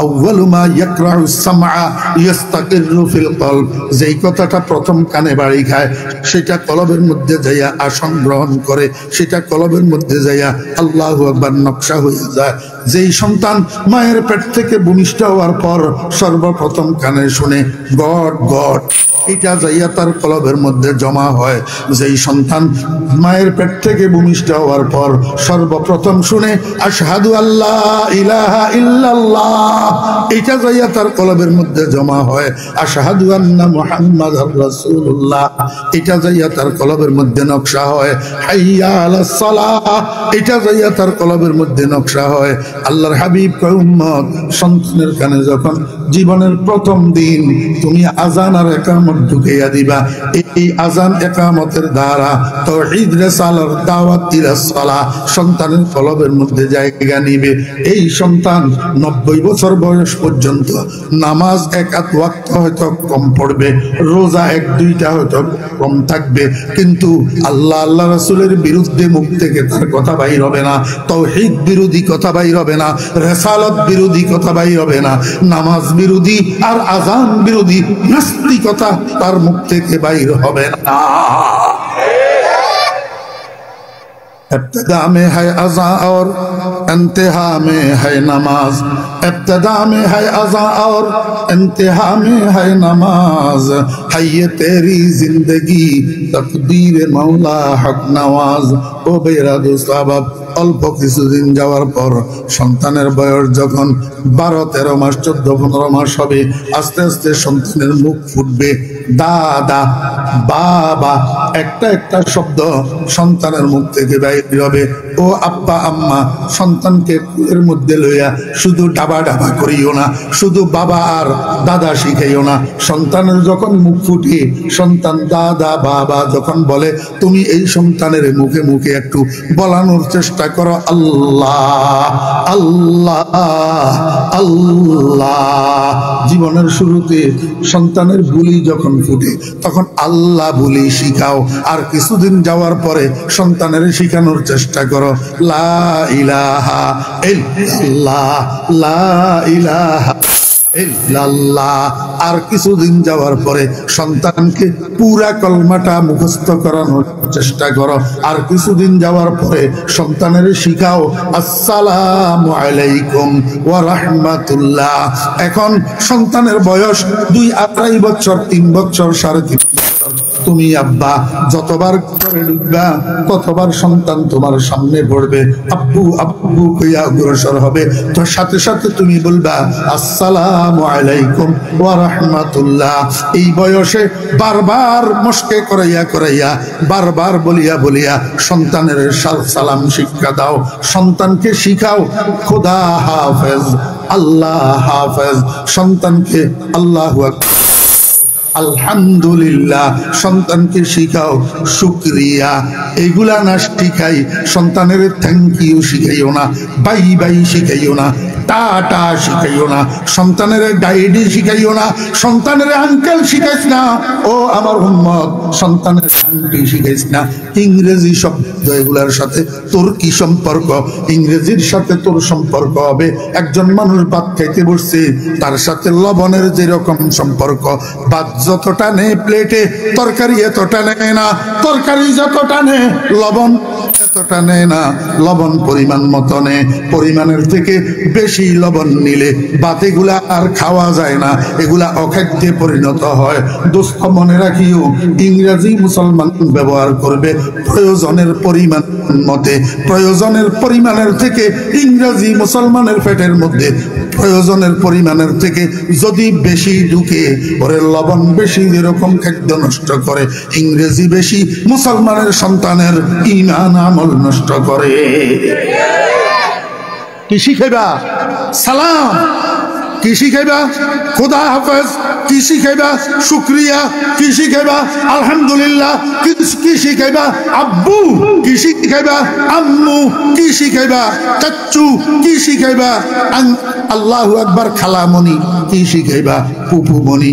আউয়ালু মা ইয়াকরাউ সামআ ইয়াস্তাকিরু ফিল কলব, যেই কথাটা প্রথম কানে বাড়ি খায় সেটা কলবের মধ্যে যাইয়া আসন গ্রহণ করে, সেটা কলবের মধ্যে যাইয়া আল্লাহু আকবার নকশা হয়ে যায়। যেই সন্তান মায়ের পেট থেকে ভূমিষ্ঠ হওয়ার পর সর্বপ্রথম কানে শুনে গড গড, এটা যাইয়া তার কলবের মধ্যে জমা হয়। যেই সন্তান মায়ের পেট থেকে ভূমিষ্ঠ হওয়ার পর সর্বপ্রথম শুনে আশহাদু আল্লাহ ইলাহা ইল্লাল্লাহ, এটা যাইয়া তার কলবের মধ্যে জমা হয়। আশহাদু আন্না মুহাম্মাদার রাসূলুল্লাহ, এটা যাইয়া তার কলবের মধ্যে নকশা হয়। হাইয়া আলাস সালাহ, এটা যাইয়া তার কলবের মধ্যে নকশা হয়। আল্লাহর হাবিব কয়, উম্মত, সন্তানের কানে যখন জীবনের প্রথম দিন তুমি আযান আর ইকামত ঢুকাইয়া দিবা, এই আযান ইকামতের দ্বারা তাওহীদ রিসালার দাওয়াত ইলা সালাহ সন্তানের কলবের মধ্যে জায়গা নিবে। এই সন্তান 90 বছর বয়স পর্যন্ত নামাজ এক আধ ওয়াক্ত হয়তো কম পড়বে, রোজা এক দুইটা হয়তো কম থাকবে, কিন্তু আল্লাহ আল্লাহ রাসূলের বিরুদ্ধে মুখ থেকে তার কথা বাইর হবে না, তাওহীদ বিরোধী কথা বাইর হবে না, রিসালাত বিরোধী কথা বাইর হবে না, নামাজ বিরোধী আর আযান বিরোধী নাস্তিকতা তার মুখ থেকে বাইর হবে না। इब्तिदा में है अज़ा और इंतहा में है नमाज, इब्तिदा में है अज़ा और इंतहा में है नमाज, है ये तेरी जिंदगी तकदीर मौला हक नवाज। ओ बेरा दोस्त, অল্প কিছুদিন যাওয়ার পর সন্তানের বয়স যখন 12-13 মাস 14-15 মাস হবে, আস্তে আস্তে সন্তানের মুখ ফুটবে, দাদা বাবা একটা একটা শব্দ সন্তানের মুখ থেকে বাইর হবে। ও আব্বা আম্মা, সন্তানকে কুলের মধ্যে লইয়া শুধু ডাবা ডাবা করিও না, শুধু বাবা আর দাদা শিখাইও না। সন্তানের যখন মুখ ফুটে, সন্তান দাদা বাবা যখন বলে, তুমি এই সন্তানের মুখে মুখে একটু বলানোর চেষ্টা করো, আল্লাহ আল্লাহ আল্লাহ। জীবনের শুরুতে সন্তানের বুলি যখন ফুটে তখন আল্লাহ বুলি শিখাও, আর কিছুদিন যাওয়ার পরে সন্তানের শিখানোর চেষ্টা করো লা ইলাহা ইল্লাল্লাহ, লা ইলাহা ইল্লাল্লাহ। আর কিছুদিন যাওয়ার পরে সন্তানকে পুরা কলমাটা মুখস্থ করানোর চেষ্টা করো। আর কিছুদিন যাওয়ার পরে সন্তানের শিখাও আসসালামু আলাইকুম ওয়া রাহমাতুল্লাহ। এখন সন্তানের বয়স 2-2.5 বছর, 3 বছর, 3.5 বছর। তুমি আব্বা যতবার ঘরে ঢুকবা ততবার সন্তান তোমার সামনে পড়বে, আব্বু আব্বু কইয়া অগ্রসর হবে, তো সাথে সাথে তুমি বলবা আসসালামু আলাইকুম ওয়া রাহমাতুল্লাহ। এই বয়সে বারবার মস্কে করাইয়া করাইয়া, বারবার বলিয়া বলিয়া সন্তানের সালাম শিক্ষা দাও। সন্তানকে শিখাও খোদা হাফেজ, আল্লাহ হাফেজ। সন্তানকে আল্লাহু আকবার, আলহামদুলিল্লাহ। সন্তানকে শিখাও শুকরিয়া। এগুলা না শিখাই সন্তানের থ্যাংক ইউ শিখাইও না, বাই বাই শিখাইও না, টাটা শিখাইও না, সন্তানের ডাইডি শিখাইও না, সন্তানের আঙ্কেল শিখাইস না। ও আমার উম্মত, সন্তানের আন্টি শিখাইস না। ইংরেজি শব্দ এগুলার সাথে তোর কি সম্পর্ক? ইংরেজির সাথে তোর সম্পর্ক হবে, একজন মানুষ ভাত খাইতে বসছে, তার সাথে লবণের যেরকম সম্পর্ক, ভাত যতটা নে প্লেটে, তরকারি এতটা নেয় না, তরকারি যতটা নে লবণ এতটা নেয় না, লবণ পরিমাণ মতো নে। পরিমাণের থেকে বেশি লবণ নিলে ভাতেগুলা আর খাওয়া যায় না, এগুলা অখাদ্যে পরিণত হয়। দোস্ত মনে রাখিও, ইংরেজি মুসলমান ব্যবহার করবে প্রয়োজনের পরিমাণ মতে, প্রয়োজনের পরিমাণের থেকে ইংরেজি মুসলমানের পেটের মধ্যে প্রয়োজনের পরিমাণের থেকে যদি বেশি ঢুকে, ওরে লবণ বেশি যেরকম খাদ্য নষ্ট করে, ইংরেজি বেশি মুসলমানের সন্তানের ঈমান আমল নষ্ট করে। কি শিখাইবা? সালাম। কি শিখাইবা? খোদা হাফেজ। কি শিখাইবা? শুকরিয়া। কি শিখাইবা? আলহামদুলিল্লাহ। কি শিখাইবা? আব্বু। কি শিখাইবা? আম্মু। কি শিখাইবা? চাচ্চু। কি শিখাইবা? আল্লাহু আকবার। খালামণি। কি শিখাইবা? ফুফুমণি।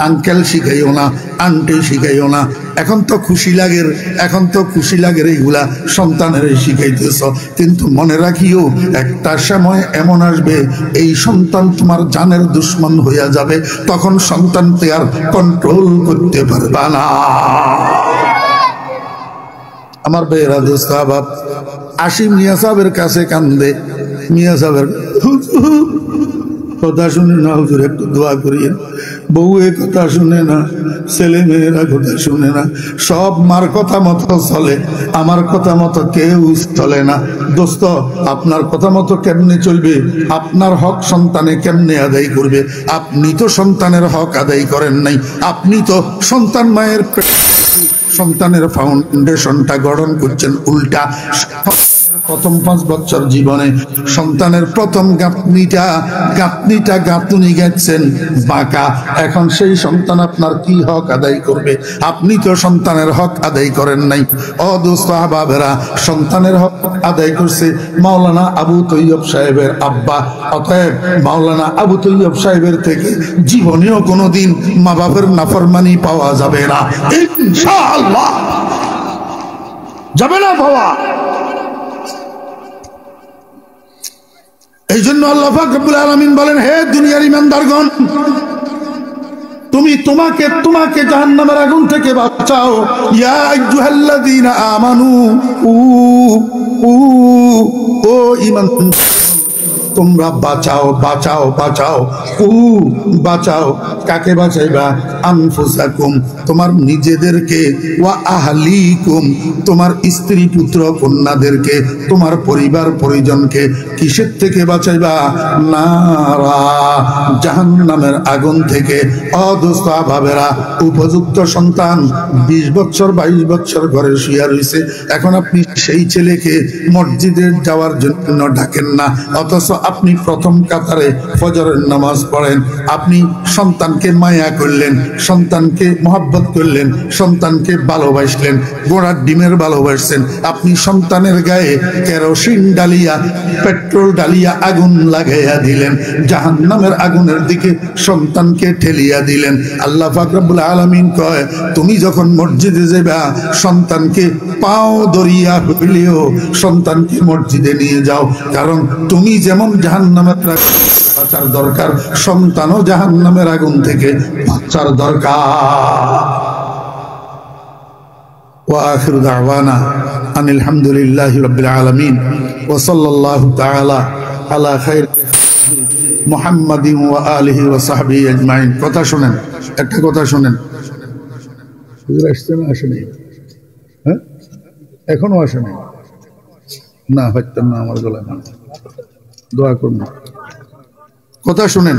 আঙ্কেল শিখাইও না, আন্টি শিখাইও না। এখন তো খুশি লাগের, এখন তো খুশি লাগের এইগুলা সন্তানের শিখাইতেছ, কিন্তু মনে রাখিও একটা সময় এমন আসবে এই সন্তান তোমার জানের দুশ্মন হইয়া যাবে, তখন সন্তানকে আর কন্ট্রোল করতে পারবা না। আমার বেরা দোস্ত আবাব আসিম মিয়া সাহেবের কাছে কান্দে, মিয়া সাহেবের কথা শুনে না, হুজুর একটু দোয়া করিয়েন। বউ এ কথা শুনে না, ছেলে মেয়েরা কথা শুনে না, সব মার কথা মতো চলে, আমার কথা মতো কেউ চলে না। দোস্ত, আপনার কথা মতো কেমনে চলবে? আপনার হক সন্তানে কেমনে আদায় করবে? আপনি তো সন্তানের হক আদায় করেন নাই, আপনি তো সন্তান মায়ের সন্তানের ফাউন্ডেশনটা গঠন করছেন উল্টা। প্রথম 5 বছর জীবনে সন্তানের প্রথম গাঁথনি গেছেন বাঁকা। এখন সেই সন্তান আপনার কি হক আদায় করবে? আপনি তো সন্তানের হক আদায় করেন নাই। ও দোস্ত আহবাবেরা, সন্তানের হক আদায় করছে মাওলানা আবু তৈয়ব সাহেবের আব্বা। অতএব মাওলানা আবু তৈয়ব সাহেবের থেকে জীবনেও কোনোদিন মা বাপের নাফরমানি পাওয়া যাবে না, ইনশাআল্লাহ যাবে না বাবা। এই জন্য আল্লাহ পাক রব্বুল আলামিন বলেন, হে দুনিয়ার ইমানদারগণ, তুমি তোমাকে জাহান্নামের আগুন থেকে বাঁচাও। ইয়া আইয়ুহাল্লাযীনা আমানু ও ঈমান তোমরা বাঁচাও বাঁচাও বাঁচাও বাঁচাও। কাকে বাঁচাইবা? আনফুসাকুম, তোমার নিজেদেরকে, ওয়া আহলিকুম, তোমার স্ত্রী পুত্র কন্যাদেরকে, তোমার পরিবার পরিজনকে। কিসের থেকে বাঁচাইবা? নারা, জাহান্নামের আগুন থেকে। অদোস্ত ভাবেরা, উপযুক্ত সন্তান 20 বছর 22 বছর ঘরে শুয়ে রয়েছে, এখন আপনি সেই ছেলেকে মসজিদে যাওয়ার জন্য ডাকেন না, অথচ আপনি প্রথম কাতারে ফজরের নামাজ পড়েন। আপনি সন্তানকে মায়া করলেন, সন্তানকে মহব্বত করলেন, সন্তানকে ভালোবাসলেন, গোড়ার ডিমের ভালোবাসছেন। আপনি সন্তানের গায়ে কেরোসিন ডালিয়া, পেট্রোল ডালিয়া আগুন লাগাইয়া দিলেন, জাহান্নামের আগুনের দিকে সন্তানকে ঠেলিয়া দিলেন। আল্লাহ পাক রব্বুল আলামিন কয়, তুমি যখন মসজিদে যাবা, সন্তানকে পাও ধরিয়া হইলেও সন্তানকে মসজিদে নিয়ে যাও, কারণ তুমি যেমন জাহান্নামের বাঁচার দরকার, সন্তানও জাহান্নামের আগুন থেকে বাঁচার দরকার। ওয়া আখিরু দাওয়ানা আনিল হামদুলিল্লাহি রাব্বিল আলামিন ওয়া সাল্লাল্লাহু তাআলা আলা খাইর মুহাম্মাদিন ওয়া আলিহি ওয়া সাহবিহি আজমাইন। কথা শুনেন, একটা কথা শুনেন। হুজুর আসছে না? আসেনি? হ্যাঁ, এখনো আসেনি না? হয়তো না, আমার গলায় না, দোয়া করুন। কথা শুনেন,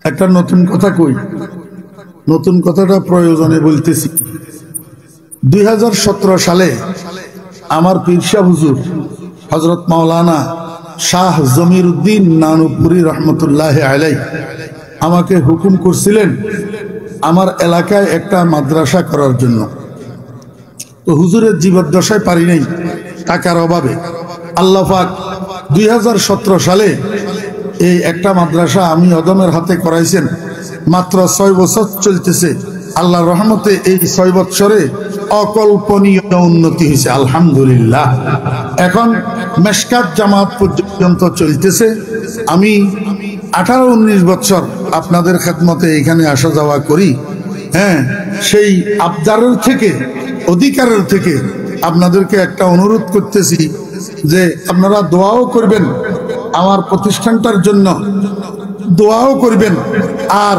একটা নতুন কথা কই, নতুন কথাটা প্রয়োজনে বলতেছি। 2017 সালে আমার পীর সাহেব হুজুর হযরত মাওলানা শাহ জমির উদ্দিন নানুপুরি রহমতুল্লাহ আলাইহি আমাকে হুকুম করছিলেন আমার এলাকায় একটা মাদ্রাসা করার জন্য। তো হুজুরের জীবদ্দশায় পারি নাই, টাকার অভাবে। আল্লাহ পাক 2017 সালে এই একটা মাদ্রাসা আমি অদমের হাতে করাইছেন। মাত্র 6 বছর চলতেছে, আল্লাহর রহমতে এই 6 বছরে অকল্পনীয় উন্নতি হয়েছে, আলহামদুলিল্লাহ। এখন মেশকাত জামাত পর্যন্ত চলতেছে। আমি 18-19 বছর আপনাদের খেদমতে এখানে আসা যাওয়া করি। হ্যাঁ, সেই আবদারের থেকে, অধিকারের থেকে আপনাদেরকে একটা অনুরোধ করতেছি যে আপনারা দোয়াও করবেন আমার প্রতিষ্ঠানটার জন্য, দোয়াও করবেন। আর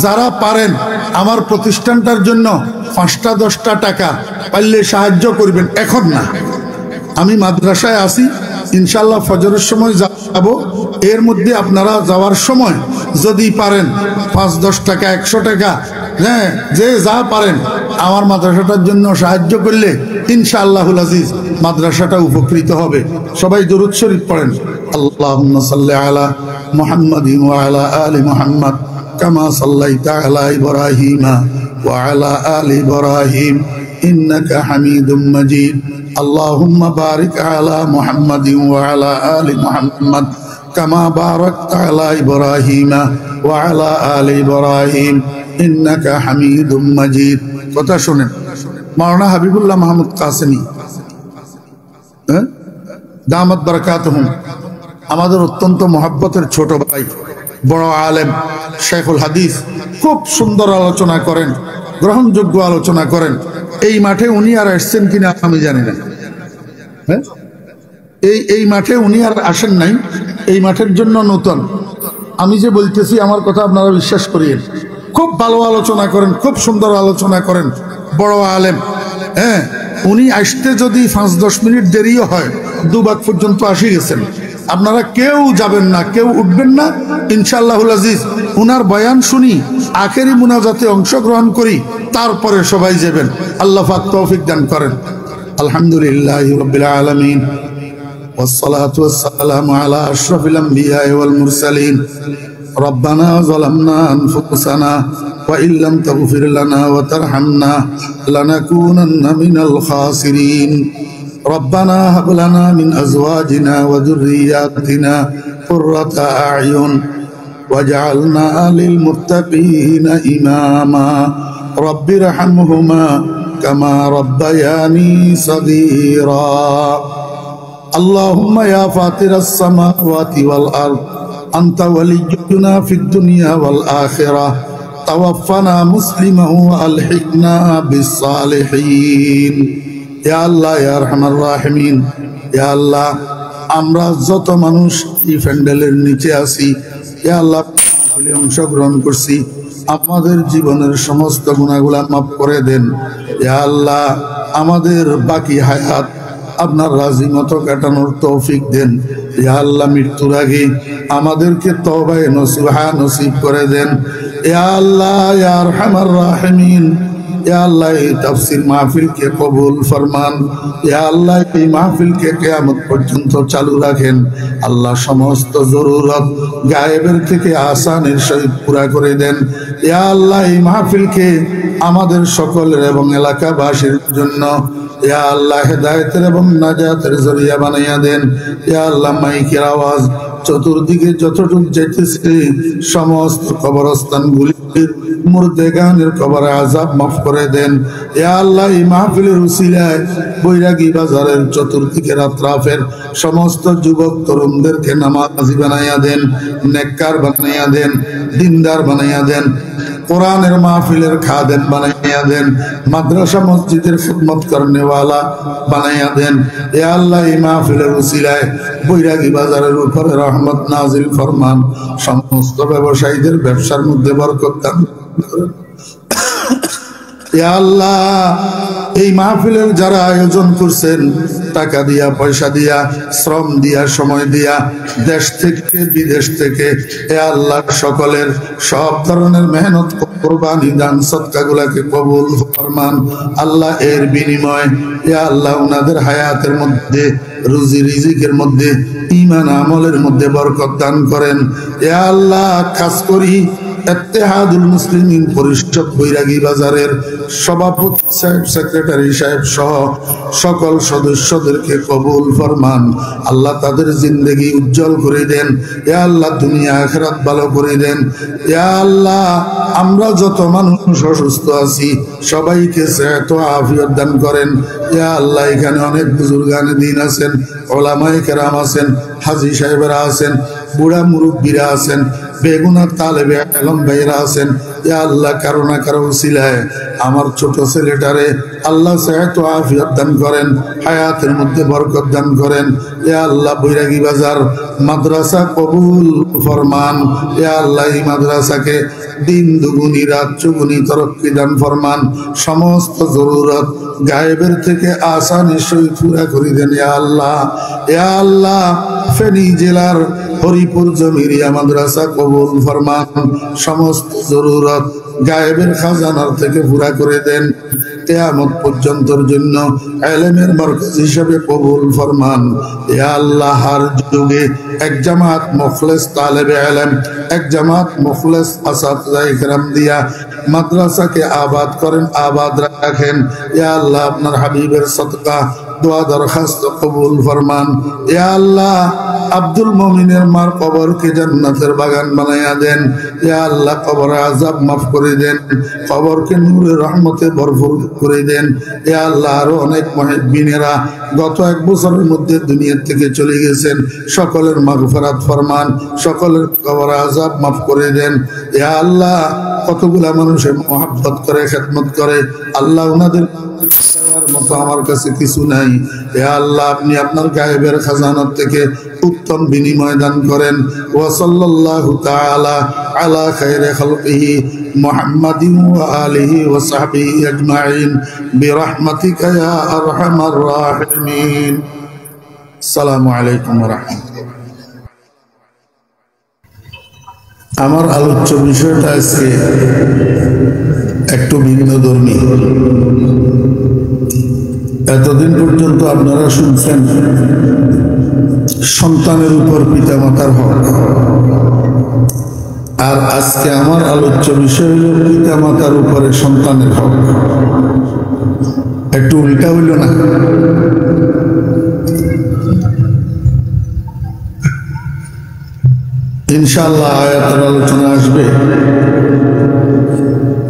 যারা পারেন আমার প্রতিষ্ঠানটার জন্য 5টা 10টা টাকা পাইলে সাহায্য করবেন। এখন না, আমি মাদ্রাসায় আছি, ইনশাল্লাহ ফজরের সময় যাব। এর মধ্যে আপনারা যাওয়ার সময় যদি পারেন 5-10 টাকা 100 টাকা, হ্যাঁ, যে যা পারেন আমার মাদ্রাসাটার জন্য সাহায্য করলে ইনশাআল্লাহুল আজিজ মাদ্রাসাটা উপকৃত হবে। সবাই দরুদ শরীফ পড়েন। আল্লাহুম্মা সাল্লি আলা মুহাম্মাদিন ওয়া আলা আলি মুহাম্মাদ কামা সাল্লাইতা আলা ইব্রাহিমা ওয়া আলা আলি ইব্রাহিম ইন্নাকা হামিদুম মাজিদ। আল্লাহুম্মা বারিক আলা মুহাম্মাদিন ওয়া আলা আলি মুহাম্মাদ কামা বারাকতা আলা ইব্রাহিমা ওয়া আলা আলি ইব্রাহিম ইন্নাকা হামিদুম মাজিদ। কথা শুনেন, মাওলানা হাবিবুল্লাহ মাহমুদ কাসেমি দামাত বারাকাতুহুম আমাদের অত্যন্ত মহব্বতের ছোট ভাই, বড় আলেম, শেখুল হাদিস, খুব সুন্দর আলোচনা করেন, গ্রহণযোগ্য আলোচনা করেন। এই মাঠে উনি আর আসছেন কিনা আমি জানি না। হ্যাঁ, এই মাঠে উনি আর আসেন নাই, এই মাঠের জন্য নতুন। আমি যে বলতেছি আমার কথা আপনারা বিশ্বাস করিয়েন। খুব ভালো আলোচনা করেন, খুব সুন্দর আলোচনা করেন, বড় আলেম। হ্যাঁ, উনি আসতে যদি 5-10 মিনিট দেরিও হয়, 2 বাগ পর্যন্ত আসি গেছেন। আপনারা কেউ যাবেন না, কেউ উঠবেন না, ইনশাআল্লাহুল আজিজ উনার বয়ান শুনি, আখেরি মুনাজাতে অংশগ্রহণ করি, তারপরে সবাই যাবেন। আল্লাহ পাক তৌফিক দান করেন। আলহামদুলিল্লাহি রাব্বিল আলামিন والصلاة والسلام على أشرف الأنبياء والمرسلين. ربنا ظلمنا أنفسنا وإن لم تغفر لنا وترحمنا لنكونن من الخاسرين. ربنا هب لنا من أزواجنا وذرياتنا قرة أعين واجعلنا للمتقين إماما. رب ارحمهما كما ربياني صغيرا. اللهم يا فاطر السماوات والأرض আনতা ওয়ালিয়ুনা ফিদ দুনিয়া ওয়াল আখিরাহ তাওয়াফানা মুসলিমান ওয়া আলহিকনা বিস সালিহিন। ইয়া আল্লাহ ইয়া আরহামার রাহিমিন, ইয়া আল্লাহ আমরা যত মানুষ এই প্যান্ডেলের নিচে আছি, ইয়া আল্লাহ অংশগ্রহণ করছি, আমাদের জীবনের সমস্ত গুনাহগুলো মাফ করে দেন। ইয়া আল্লাহ আমাদের বাকি হায়াত আপনার রাজি মতো কাটানোর তৌফিক দেন। ইয়া আল্লাহ মৃত্যুর আগে আমাদেরকে তওবায়ে নসুহা নসিব করে দেন। ইয়া আল্লাহ ইয়া আরহামার রাহিমিন, ইয়া আল্লাহ এই তাফসীর মাহফিলকে কবুল ফরমান। ইয়া আল্লাহ এই মাহফিলকে কিয়ামত পর্যন্ত চালু রাখেন। আল্লাহ সমস্ত জরুরত গায়েবের থেকে আসানের সহিত পুরা করে দেন। ইয়া আল্লাহ এই মাহফিলকে আমাদের সকলের এবং এলাকাবাসীর জন্য ইয়া আল্লাহ হেদায়েতের এবং নাজাতের জরিয়া বানাইয়া দেন। ইয়া আল্লাহ মাইকের আওয়াজ চতুর্দিকে যতটুকু যেতেছে সমস্ত কবরস্থানগুলির মুর্দেগানের কবরে আযাব মাফ করে দেন। ইয়া আল্লাহ এই মাহফিলের উসিলায় বৈরাগী বাজারের চতুর্দিকের আত্রাফের সমস্ত যুবক তরুণদেরকে নামাজি বানাইয়া দেন, নেককার বানাইয়া দেন, দিনদার বানাইয়া দেন, কোরআনের মাহফিলের খাদেম বানাইয়া দেন, মাদ্রাসা মসজিদের খিদমত করনেওয়ালা বানাইয়া দেন। ইয়া আল্লাহ এই মাহফিলের উসিলায় বৈরাগী বাজারের উপরে রহমত নাজিল ফরমান। সমস্ত ব্যবসায়ীদের ব্যবসার মধ্যে বরকত দান করেন। ইয়া আল্লাহ এই মাহফিলের যারা আয়োজন করছেন, টাকা দিয়া, পয়সা দিয়া, শ্রম দিয়া, সময় দিয়া, দেশ থেকে বিদেশ থেকে, হে আল্লাহ সকলের সব ধরনের মেহনত কুরবানি দান সদকাগুলোকে কবুল ফরমান। আল্লাহ এর বিনিময় হে আল্লাহ উনাদের হায়াতের মধ্যে, রুজি রিজিকের মধ্যে, ঈমান আমলের মধ্যে বরকত দান করেন। হে আল্লাহ খাস করি ইত্তেহাদুল মুসলিমিন পরিষদ বৈরাগী বাজারের সভাপতি সাহেব, সেক্রেটারি সাহেব সহ সকল সদস্যদেরকে কবুল ফরমান। আল্লাহ তাদের জিন্দেগি উজ্জ্বল করে দেন। ইয়া আল্লাহ দুনিয়া আখিরাত ভালো করে দেন। ইয়া আল্লাহ আমরা যত মানুষ অসুস্থ আছি সবাইকে সেহত ও আফিয়ত দান করেন। ইয়া আল্লাহ এখানে অনেক বুজুর্গানে দিন আছেন, ওলামায়ে কেরাম আছেন, হাজী সাহেবেরা আছেন, বুড়া মুরব্বীরা আছেন, বেগুনার তালেবে ইলম ভাইরা আছেন। ইয়া আল্লাহ কারো না কারো উসিলায় আমার ছোট ছেলেটারে আল্লাহ সেহত ও আফিয়ত দান করেন, হায়াতের মধ্যে বরকত দান করেন। ইয়া আল্লাহ বৈরাগী বাজার মাদ্রাসা কবুল ফরমান। ইয়া আল্লাহ এই মাদ্রাসাকে দিন দুগুনি রাত চুগুনি তরক্কি দান ফরমান। সমস্ত জরুরত গায়েবের থেকে আসানি সহিত পুরা করে দেন। ইয়া আল্লাহ, ইয়া আল্লাহ ফেনী জেলার হরিপুর জমিরিয়া মাদ্রাসা কবুল ফরমান। সমস্ত জরুরত গায়েবের খাজানার থেকে পুরা করে দেন। কিয়ামত পর্যন্তর জন্য ইলমের মারকাজ হিসেবে কবুল ফরমান। ইয়া আল্লাহ হর যুগে এক জামাত মুখলিস তালেবে ইলম, এক জামাত মুখলিস আসাতিজা ইকরাম দিয়া মাদ্রাসাকে আবাদ করেন, আবাদ রাখেন। ইয়া আল্লাহ আপনার হাবিবের সদকা দোয়া দরখাস্ত কবুল ফরমান। ইয়া আল্লাহ আব্দুল মুমিনের মার কবরকে জান্নাতের বাগান বানাইয়া দেন। ইয়া আল্লাহ কবরের আযাব মাফ করে দেন, কবরকে নূরের রহমতে ভরপুর করে দেন। ইয়া আল্লাহ আরো অনেক মুহিব্বিনেরা গত এক বছরের মধ্যে দুনিয়া থেকে চলে গেছেন, সকলের মাগফিরাত ফরমান, সকলের কবরের আযাব মাফ করে দেন। ইয়া আল্লাহ কতগুলা মানুষের মহব্বত করে, খেদমত করে, আল্লাহ উনাদের মতো আমার কাছে কিছু নাই। হে আল্লাহ আপনি আপনার গায়েবের খাজানাত থেকে উত্তম বিনিময় দান করেন। ওয়া সাল্লাল্লাহু তাআলা আলা খায়রি খালকিহি মুহাম্মাদিন ওয়া আলিহি ওয়া সাহবিহি আজমাইন বিরহমাতিকা ইয়া আরহামার রাহিমিন। আসসালামু আলাইকুম ওয়া রাহমাতুল্লাহ। আমার আলোচ্য বিষয়টা আজকে একটু ভিন্নধর্মী। এতদিন পর্যন্ত আপনারা শুনছেন সন্তানের উপর পিতামাতার হক, আর আজকে আমার আলোচ্য বিষয় হল পিতামাতার উপরে সন্তানের হক। একটু উল্টা হইল না? ইনশাআল্লাহ আয়াতের আলোচনা আসবে,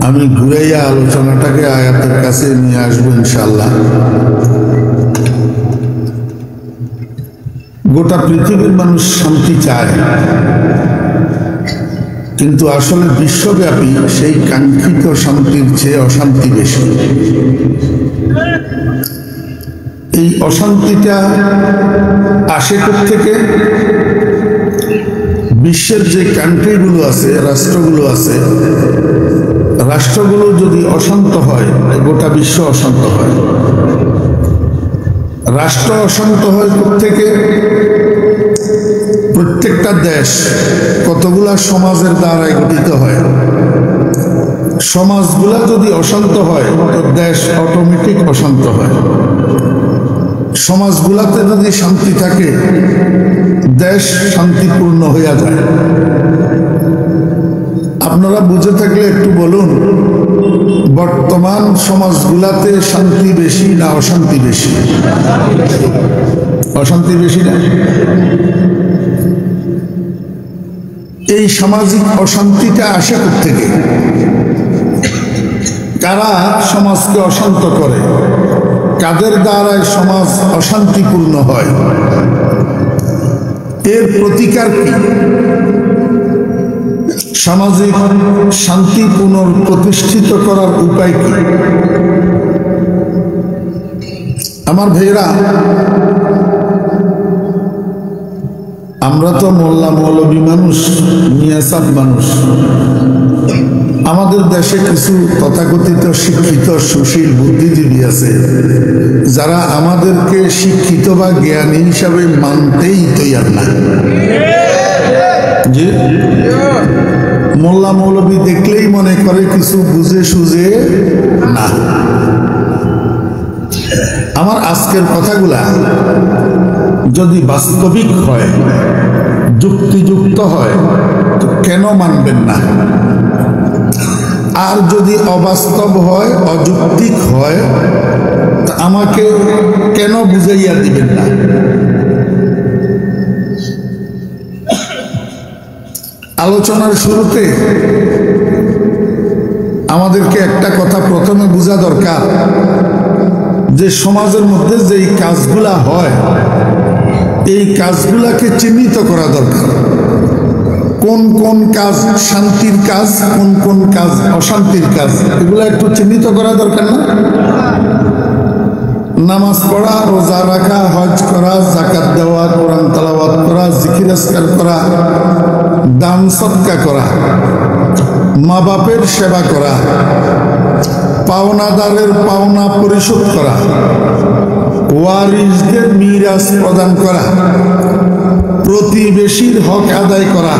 আমি ঘুরাইয়া আলোচনাটাকে আয়াতের কাছে নিয়ে আসবো ইনশাআল্লাহ। গোটা পৃথিবীর মানুষ শান্তি চায়, কিন্তু আসলে বিশ্বব্যাপী সেই কাঙ্ক্ষিত শান্তির চেয়ে অশান্তি বেশি। এই অশান্তিটা আসে থেকে বিশ্বের যে কান্ট্রিগুলো আছে, রাষ্ট্রগুলো আছে, রাষ্ট্রগুলো যদি অশান্ত হয় গোটা বিশ্ব অশান্ত হয়। রাষ্ট্র অশান্ত হয় থেকে প্রত্যেকটা দেশ কতগুলা সমাজের দ্বারাই গঠিত হয়। সমাজগুলা যদি অশান্ত হয় তো দেশ অটোমেটিক অশান্ত হয়। সমাজগুলাতে যদি শান্তি থাকে দেশ শান্তিপূর্ণ হইয়া যায়। আপনারা বুঝে থাকলে একটু বলুন, বর্তমান সমাজগুলাতে শান্তি বেশি না অশান্তি বেশি? অশান্তি বেশি না? এই সামাজিক অশান্তিটা আসে থেকে? কারা সমাজকে অশান্ত করে? কাদের দ্বারাই সমাজ অশান্তিপূর্ণ হয়? এর প্রতিকার কি? সামাজিক শান্তি পুনঃপ্রতিষ্ঠিত করার উপায় কি? আমার ভাইয়েরা, আমরা তো মোল্লা মৌলবী মানুষ, মিয়াসাব মানুষ। আমাদের দেশে কিছু তথাকথিত শিক্ষিত সুশীল বুদ্ধিজীবী আছে যারা আমাদেরকে শিক্ষিত বা জ্ঞানী হিসাবে মানতেই তৈয়ার না। যে মোল্লা মৌলবী দেখলেই মনে করে কিছু বুঝে সুঝে না। আমার আজকের কথাগুলা যদি বাস্তবিক হয়, যুক্তিযুক্ত হয়, তো কেন মানবেন না? আর যদি অবাস্তব হয়, অযৌক্তিক হয়, তা আমাকে কেন বুঝাইয়া দিবেন না? আলোচনার শুরুতে আমাদেরকে একটা কথা প্রথমে বোঝা দরকার, যে সমাজের মধ্যে যেই কাজগুলা হয় এই কাজগুলাকে চিহ্নিত করা দরকার। কোন কোন কাজ শান্তির কাজ, কোন কোন কাজ অশান্তির কাজ, এগুলো একটু চিহ্নিত করা দরকার না? নামাজ পড়া, রোজা রাখা, হজ করা, যাকাত দেওয়া, কোরআন তেলাওয়াত করা, জিকির আজকার করা, দান সদকা করা, মা বাপের সেবা করা, পাওনাদারের পাওনা পরিশোধ করা, ওয়ারিসদের মিরাস প্রদান করা, প্রতিবেশীর হক আদায় করা,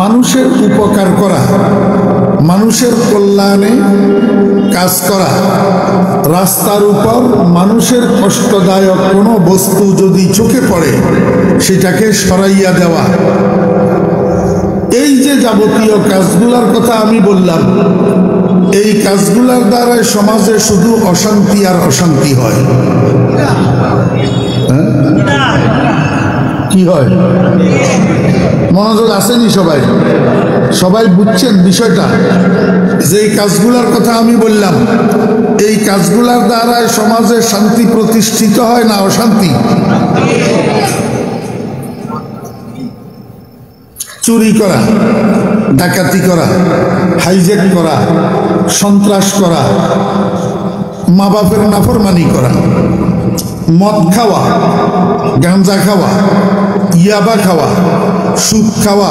মানুষের উপকার করা, মানুষের কল্যাণে কাজ করা, রাস্তার উপর মানুষের কষ্টদায়ক কোনো বস্তু যদি চোখে পড়ে সেটাকে সরাইয়া দেওয়া। এই যে যাবতীয় কাজগুলোর কথা আমি বললাম, এই কাজগুলোর দ্বারা সমাজে শুধু অশান্তি আর অশান্তি হয়। কি হয়? মনোযোগ আসেনি সবাই? সবাই বুঝছেন বিষয়টা? যেই কাজগুলোর কথা আমি বললাম, এই কাজগুলোর দ্বারা সমাজে শান্তি প্রতিষ্ঠিত হয় না অশান্তি? চুরি করা, ডাকাতি করা, হাইজ্যাক করা, সন্ত্রাস করা, মা বাপের নাফরমানি করা, মদ খাওয়া, গাঁজা খাওয়া, ইয়াবা খাওয়া, সুদ খাওয়া,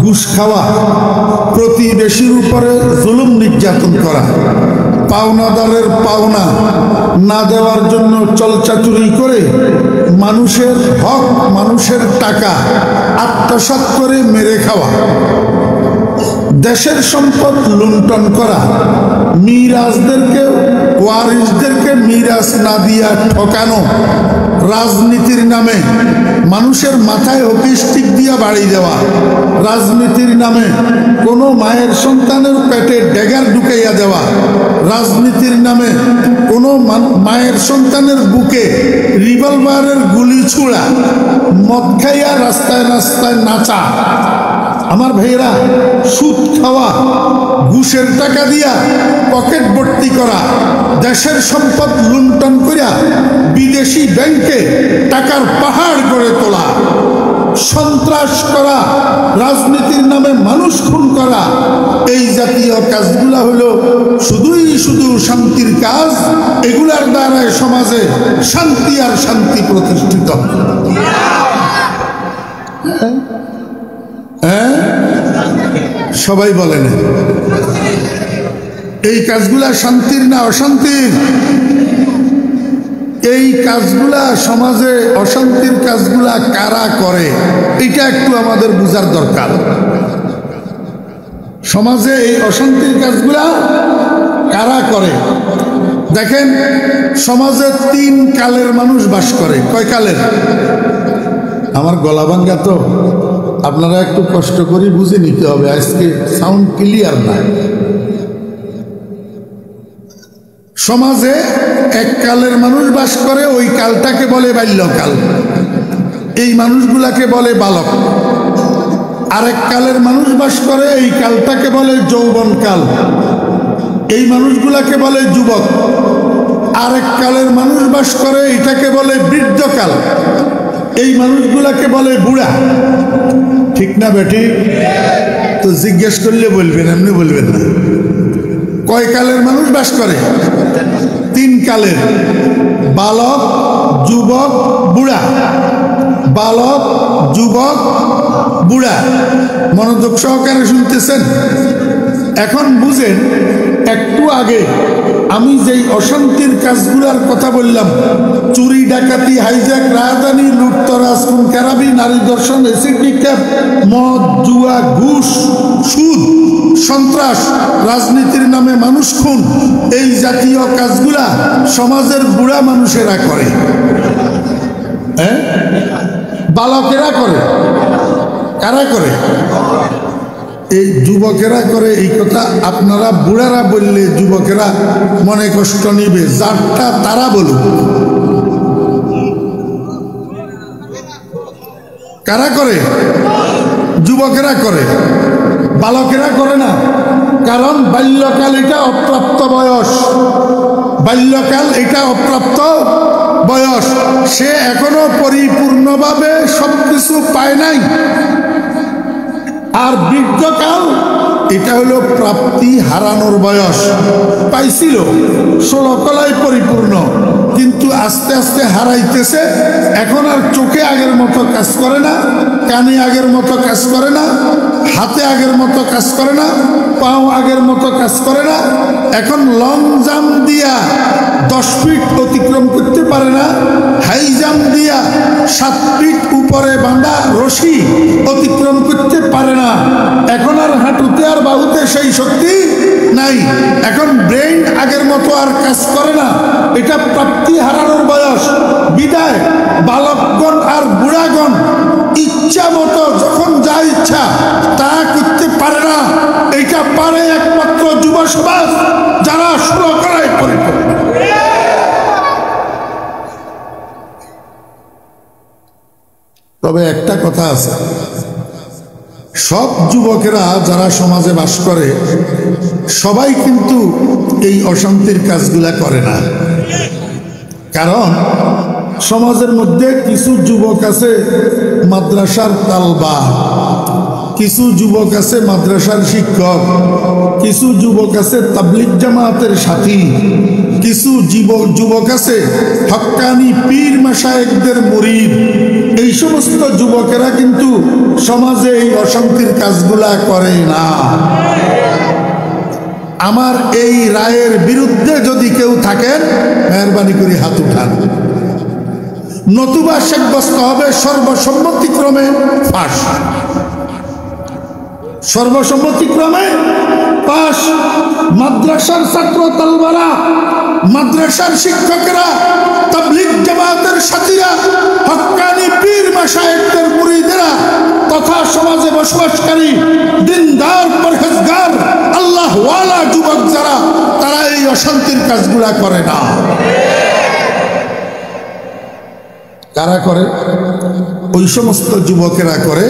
ঘুষ খাওয়া, প্রতিবেশীর উপরে জুলুম নির্যাতন করা, পাওনাদারের পাওনা না দেওয়ার জন্য চলচাতুরি করে মানুষের হক, মানুষের টাকা আত্মসাৎ করে মেরে খাওয়া, দেশের সম্পদ লুণ্ঠন করা, মিরাজদেরকে ওয়ারিসদেরকে মিরাজ না দিয়া ঠকানো, রাজনীতির নামে মানুষের মাথায় হকি স্টিক দিয়া বাড়ি দেওয়া, রাজনীতির নামে কোনো মায়ের সন্তানের পেটে ড্যাগার ঢুকাইয়া দেওয়া, রাজনীতির নামে কোনো মায়ের সন্তানের বুকে রিভলভারের গুলি ছুড়া, মদ খাইয়া রাস্তায় রাস্তায় নাচা। আমার ভাইয়েরা, সুদ খাওয়া, ঘুষের টাকা দিয়া পকেট ভর্তি করা, দেশের সম্পদ লুণ্ঠন করিয়া বিদেশি ব্যাংকে টাকার পাহাড় গড়ে তোলা, সন্ত্রাস করা, রাজনীতির নামে মানুষ খুন করা, এই জাতীয় কাজগুলা হলো শুধু শান্তির কাজ। এগুলার দ্বারা সমাজে শান্তি আর শান্তি প্রতিষ্ঠিত। হ্যাঁ, সবাই বলেন এই কাজগুলা শান্তির না অশান্তির? এই কাজগুলা সমাজে অশান্তির কাজগুলা কারা করে এটা একটু আমাদের বুঝার দরকার। সমাজে এই অশান্তির কাজগুলা কারা করে? দেখেন, সমাজে 3 কালের মানুষ বাস করে। কয় কালের? আমার গলা ভাঙ্গা তো, আপনারা একটু কষ্ট করে বুঝে নিতে হবে, আজকে সাউন্ড ক্লিয়ার না। সমাজে 1 কালের মানুষ বাস করে, ওই কালটাকে বলে বাল্যকাল, এই মানুষগুলাকে বলে বালক। আরেক কালের মানুষ বাস করে, এই কালটাকে বলে যৌবনকাল, এই মানুষগুলাকে বলে যুবক। আরেক কালের মানুষ বাস করে, এটাকে বলে বৃদ্ধকাল, এই মানুষগুলাকে বলে বুড়া। ঠিক না বেটি? তো জিজ্ঞেস করলে বলবেন, এমনি বলবেন না। কয় কালের মানুষ বাস করে? 3 কালের, বালক, যুবক, বুড়া। বালক, যুবক, বুড়া। মনোযোগ সহকারে শুনতেছেন? এখন বুঝেন, একটু আগে আমি যেই অশান্তির কাজগুলার কথা বললাম, চুরি, ডাকাতি, হাইজ্যাক, রাজধানী, লুটতরাজ, খুন খারাপি, নারী দর্শন, এসিড নিক্ষেপ, মদ, জুয়া, ঘুষ, সুদ, সন্ত্রাস, রাজনীতির নামে মানুষ খুন, এই জাতীয় কাজগুলা সমাজের বুড়া মানুষেরা করে। হ্যাঁ, বালকেরা করে। কারা করে? এই যুবকেরা করে। এই কথা আপনারা বুড়ারা বললে যুবকেরা মনে কষ্ট নিবে, যারটা তারা বলুক। কারা করে? যুবকেরা করে, বালকেরা করে না। কারণ বাল্যকাল এটা অপ্রাপ্ত বয়স, বাল্যকাল এটা অপ্রাপ্ত বয়স, সে এখনো পরিপূর্ণভাবে সবকিছু পায় নাই। আর বৃদ্ধকাল এটা হলো প্রাপ্তি হারানোর বয়স। পাইছিল 16 কলায় পরিপূর্ণ, কিন্তু আস্তে আস্তে হারাইতেছে। এখন আর চোখে আগের মতো কাজ করে না, কানে আগের মতো কাজ করে না, হাতে আগের মতো কাজ করে না, পাও আগের মতো কাজ করে না। এখন লং জাম্প দিয়া 10 ফিট অতিক্রম করতে পারে না, হাই জাম্প দিয়া 7 ফিট উপরে বাঁধা রশি অতিক্রম করতে পারে না। এখন আর হাঁটুতে আর বাহুতে সেই শক্তি নাই। এখন ব্রেইন আগের মতো আর কাজ করে না, এটা প্রাপ্তি হারানোর বয়স। বিদায় বালকগণ আর বুড়াগণ ইচ্ছা মতো যখন যা ইচ্ছা তা করতে পারে না। এটা পারে একমাত্র যুব সমাজ, যারা 16 কলায় পরিপূর্ণ। তবে একটা কথা আছে, সব যুবকেরা যারা সমাজে বাস করে সবাই কিন্তু এই অশান্তির কাজগুলা করে না। কারণ সমাজের মধ্যে কিছু যুবক আছে মাদ্রাসার তালবা, কিছু যুবক আছে মাদ্রাসার শিক্ষক, কিছু যুবক আছে তাবলিগ জামাতের সাথী, কিছু যুবক আছে হক্কানি পীর মাশায়েখদের মুরিদ। এই সমস্ত যুবকেরা কিন্তু সমাজে এই অশান্তির কাজগুলা করে না। আমার এই রায়ের বিরুদ্ধে যদি কেউ থাকেন, মেহরবানি করে হাত উঠান, নতুবা সাব্যস্ত হবে সর্বসম্মতিক্রমে ফাঁস। সর্বসম্মতিক্রমে পাশ। মাদ্রাসার ছাত্র তালবারা, মাদ্রাসার শিক্ষকেরা, তাবলিগ জামাতের সাথীরা, হক্কানি পীর মাশায়েখদের মুরিদেরা তথা সমাজে বসবাসকারী দিনদার পরহেজগার আল্লাহ ওয়ালা যুবক যারা, তারা এই অশান্তির কাজগুলা করে না। কারা করে? ওই সমস্ত যুবকেরা করে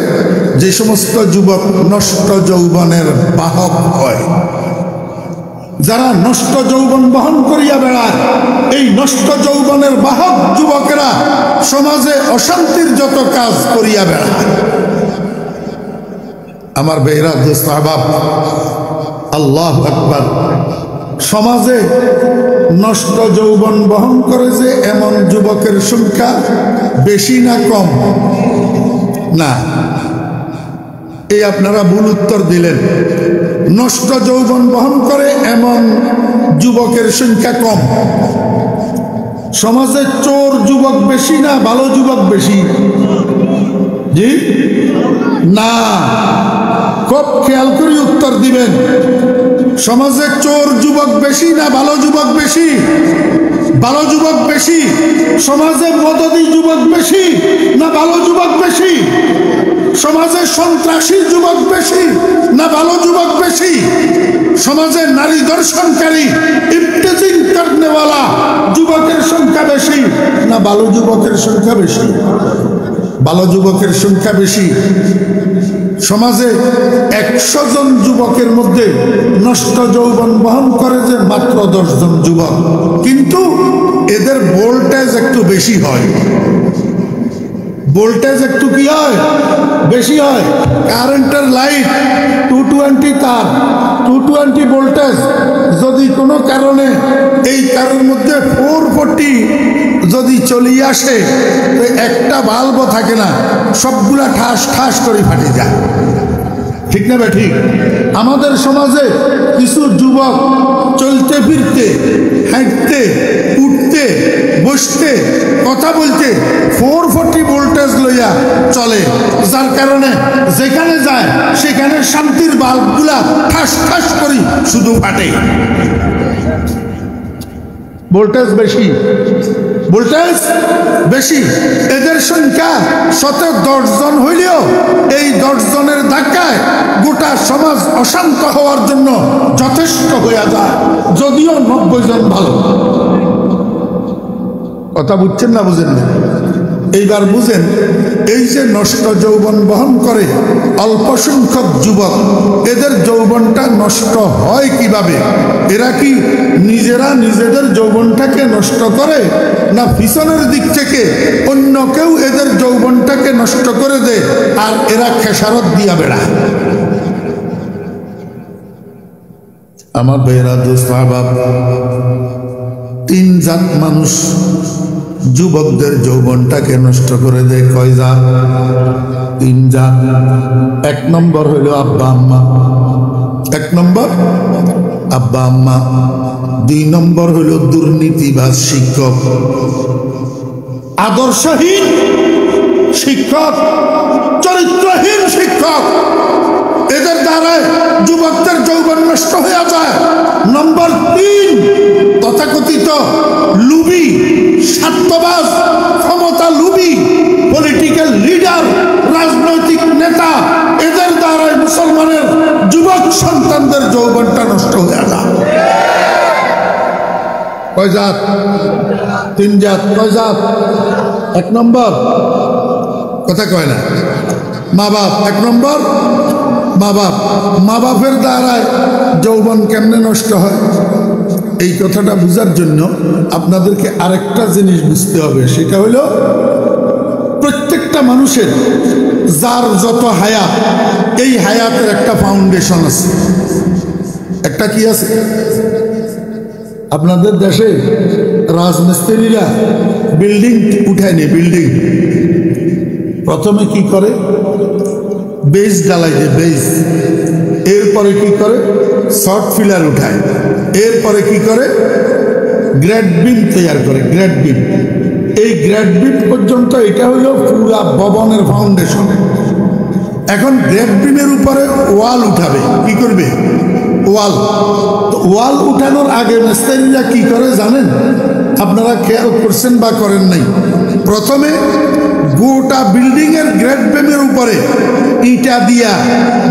যে সমস্ত যুবক নষ্ট যৌবনের বাহক হয়। যারা নষ্ট যৌবন বহন করিয়া বেড়ায়, এই নষ্ট যৌবনের বাহক যুবকেরা সমাজে অশান্তির যত কাজ করিয়া বেড়ায়। আমার ভাইরা দোস্ত আহবাব, আল্লাহু আকবার। সমাজে নষ্ট যৌবন বহন করে যে এমন যুবকের সংখ্যা বেশি না কম? না, এই আপনারা ভুল উত্তর দিলেন। নষ্ট যৌবন বহন করে এমন যুবকের সংখ্যা কম। সমাজে চোর যুবক বেশি না ভালো যুবক বেশি? জি না, খুব খেয়াল করে উত্তর দিবেন। সমাজে চোর যুবক বেশি না ভালো যুবক বেশি? ভালো যুবক বেশি। সমাজে মদদি যুবক বেশি না ভালো যুবক বেশি? সমাজে সন্ত্রাসী যুবক বেশি না ভালো যুবক বেশি? সমাজে নারী দর্শনকারী ইফতেজিং করনেওয়ালা যুবকের সংখ্যা বেশি না ভালো যুবকের সংখ্যা বেশি? ভালো যুবকের সংখ্যা বেশি। সমাজে 100 জন যুবকের মধ্যে নষ্ট যৌবন বহন করে যে মাত্র 10 জন যুবক, কিন্তু এদের ভোল্টেজ একটু বেশি হয়। ভোল্টেজ একটু কি হয়? বেশি হয়। কারেন্টের লাইট 220 তার 220 ভোল্টেজ যদি কোনো কারণে এই তারের মধ্যে 440 যদি চলিয়ে আসে, তো একটা বাল্বও থাকে না, সবগুলা ঠাস ঠাস করে ফাটে যায়। ঠিক না ভাই? ঠিক। আমাদের সমাজে কিছু যুবক চলতে ফিরতে, হাঁটতে, উঠতে, বসতে, কথা বলতে 440 ভোল্টেজ লইয়া চলে, যার কারণে যেখানে যায় সেখানে শান্তির বাল্বগুলা ঠাস ঠাস করি শুধু ফাটে। ভোল্টেজ বেশি, ভোল্টেজ বেশি। এদের সংখ্যা 10 জন হইলেও এই 10 জনের ধাক্কায় গোটা সমাজ অশান্ত হওয়ার জন্য যথেষ্ট হইয়া যায়, যদিও 90 জন ভালো। কথা বুঝছেন না বুঝেন না? এইবার বুঝেন, এই যে নষ্ট যৌবন বহন করে অল্প সংখ্যক যুবক, এদের যৌবনটা নষ্ট হয় কিভাবে? এরা কি নিজেরা নিজেদের যৌবনটাকে নষ্ট করে, না পিছনের দিক থেকে অন্য কেউ এদের যৌবনটাকে নষ্ট করে দেয় আর এরা খেসারত দিয়া বেড়ায়? আমার ভাইয়েরা দোস্ত আহবাব, 3 জাত মানুষ যুবকদের যৌবনটাকে নষ্ট করে দেয়। কয় জাত? 3 জাত। 1 নম্বর হইল আব্বা আম্মা। 1 নম্বর আব্বা আম্মা। 2 নম্বর হইল দুর্নীতিবাজ শিক্ষক, আদর্শহীন শিক্ষক, চরিত্রহীন শিক্ষক। এদের দ্বারায় যুবকদের যৌবন নষ্ট হয়ে যায়। নম্বর 3 তথাকথিত লুবি, স্বার্থবাজ, ক্ষমতা লুবি পলিটিক্যাল লিডার, রাজনৈতিক নেতা। এদের দ্বারাই মুসলমানের যুবক সন্তানদের যৌবনটা নষ্ট হয়ে যায়। কয় জাত? 3 জাত। কয় জাত? 1 নম্বর কথা কয় না, মা বাপ। 1 নম্বর মা বাপ। মা বাপের দ্বারায় যৌবন কেমনে নষ্ট হয়, এই কথাটা বুঝার জন্য আপনাদেরকে আরেকটা জিনিস বুঝতে হবে। সেটা হলো, প্রত্যেকটা মানুষের যার যত হায়াত, এই হায়াতের একটা ফাউন্ডেশন আছে। একটা কি আছে? আপনাদের দেশে রাজমিস্ত্রিরা বিল্ডিং উঠায়নি। বিল্ডিং প্রথমে কি করে? বেস ঢালাই দেয়, বেস। এরপরে কি করে? শর্ট ফিলার উঠায়। এরপরে কি করে? গ্রেড বিম তৈরি করে, গ্রেড বিম। এই গ্রেড বিম পর্যন্ত এটা হলো পুরা ভবনের ফাউন্ডেশন। এখন গ্রেড বিমের উপরে ওয়াল উঠাবে। কি করবে? ওয়াল। তো ওয়াল উঠানোর আগে মিস্ত্রিরা কি করে জানেন? আপনারা খেয়াল করছেন বা করেন নাই? প্রথমে গোটা বিল্ডিং এর গ্রেড বিমের উপরে ইটা দিয়া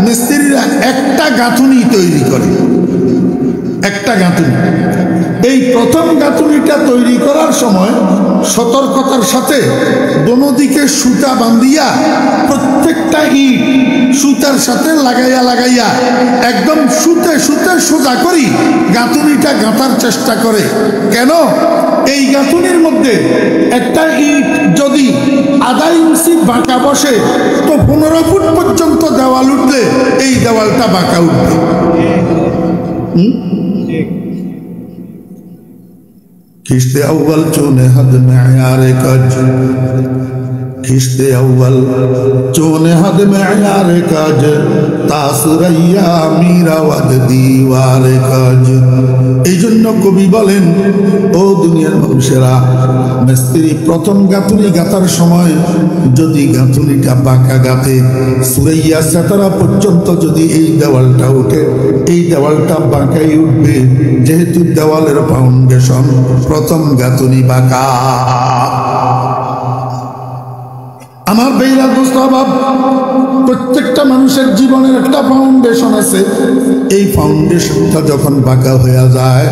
মিস্ত্রিরা একটা গাঁথুনি তৈরি করে। একটা গাঁথুনি। এই প্রথম গাঁথুনিটা তৈরি করার সময় সতর্কতার সাথে দোনো দিকে সুতা বাঁধিয়া প্রত্যেকটা ইট সুতার সাথে লাগাইয়া লাগাইয়া একদম সুতে সুতে সোজা করি গাঁথুনিটা গাঁথার চেষ্টা করে। কেন? এই গাঁথুনির মধ্যে একটা ইট যদি আধা ইঞ্চি বাঁকা বসে তো 15 ফুট পর্যন্ত দেওয়াল উঠলে এই দেওয়ালটা বাঁকা উঠবে। किश्ते अव्वल चूने हद मेयारे कज, किश्ते अव्वल चूने हद मेयारे कज, तासुरैया मीरा वद दीवारे कज। এই জন্য কবি বলেন, ও দুনিয়ার মানুষেরা, মিস্ত্রি প্রথম গাঁথুনি গাঁথার সময় যদি গাঁথুনিটা বাঁকা গাঁথে, সুরাইয়া সেতারা পর্যন্ত যদি এই দেওয়ালটা উঠে, এই দেওয়ালটা বাঁকাই উঠবে, যেহেতু দেওয়ালের ফাউন্ডেশন প্রথম গাঁথুনি বাঁকা। আমার বেইরা দোস্তাবাব, প্রত্যেকটা মানুষের জীবনের একটা ফাউন্ডেশন আছে। এই ফাউন্ডেশনটা যখন বাঁকা হয়ে যায়,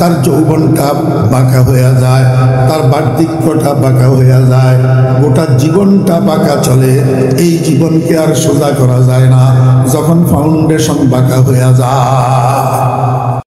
তার যৌবনটা বাঁকা হয়ে যায়, তার বার্ধক্যটা বাঁকা হয়ে যায়, গোটা জীবনটা বাঁকা চলে। এই জীবনকে আর সোজা করা যায় না যখন ফাউন্ডেশন বাঁকা হয়ে যায়।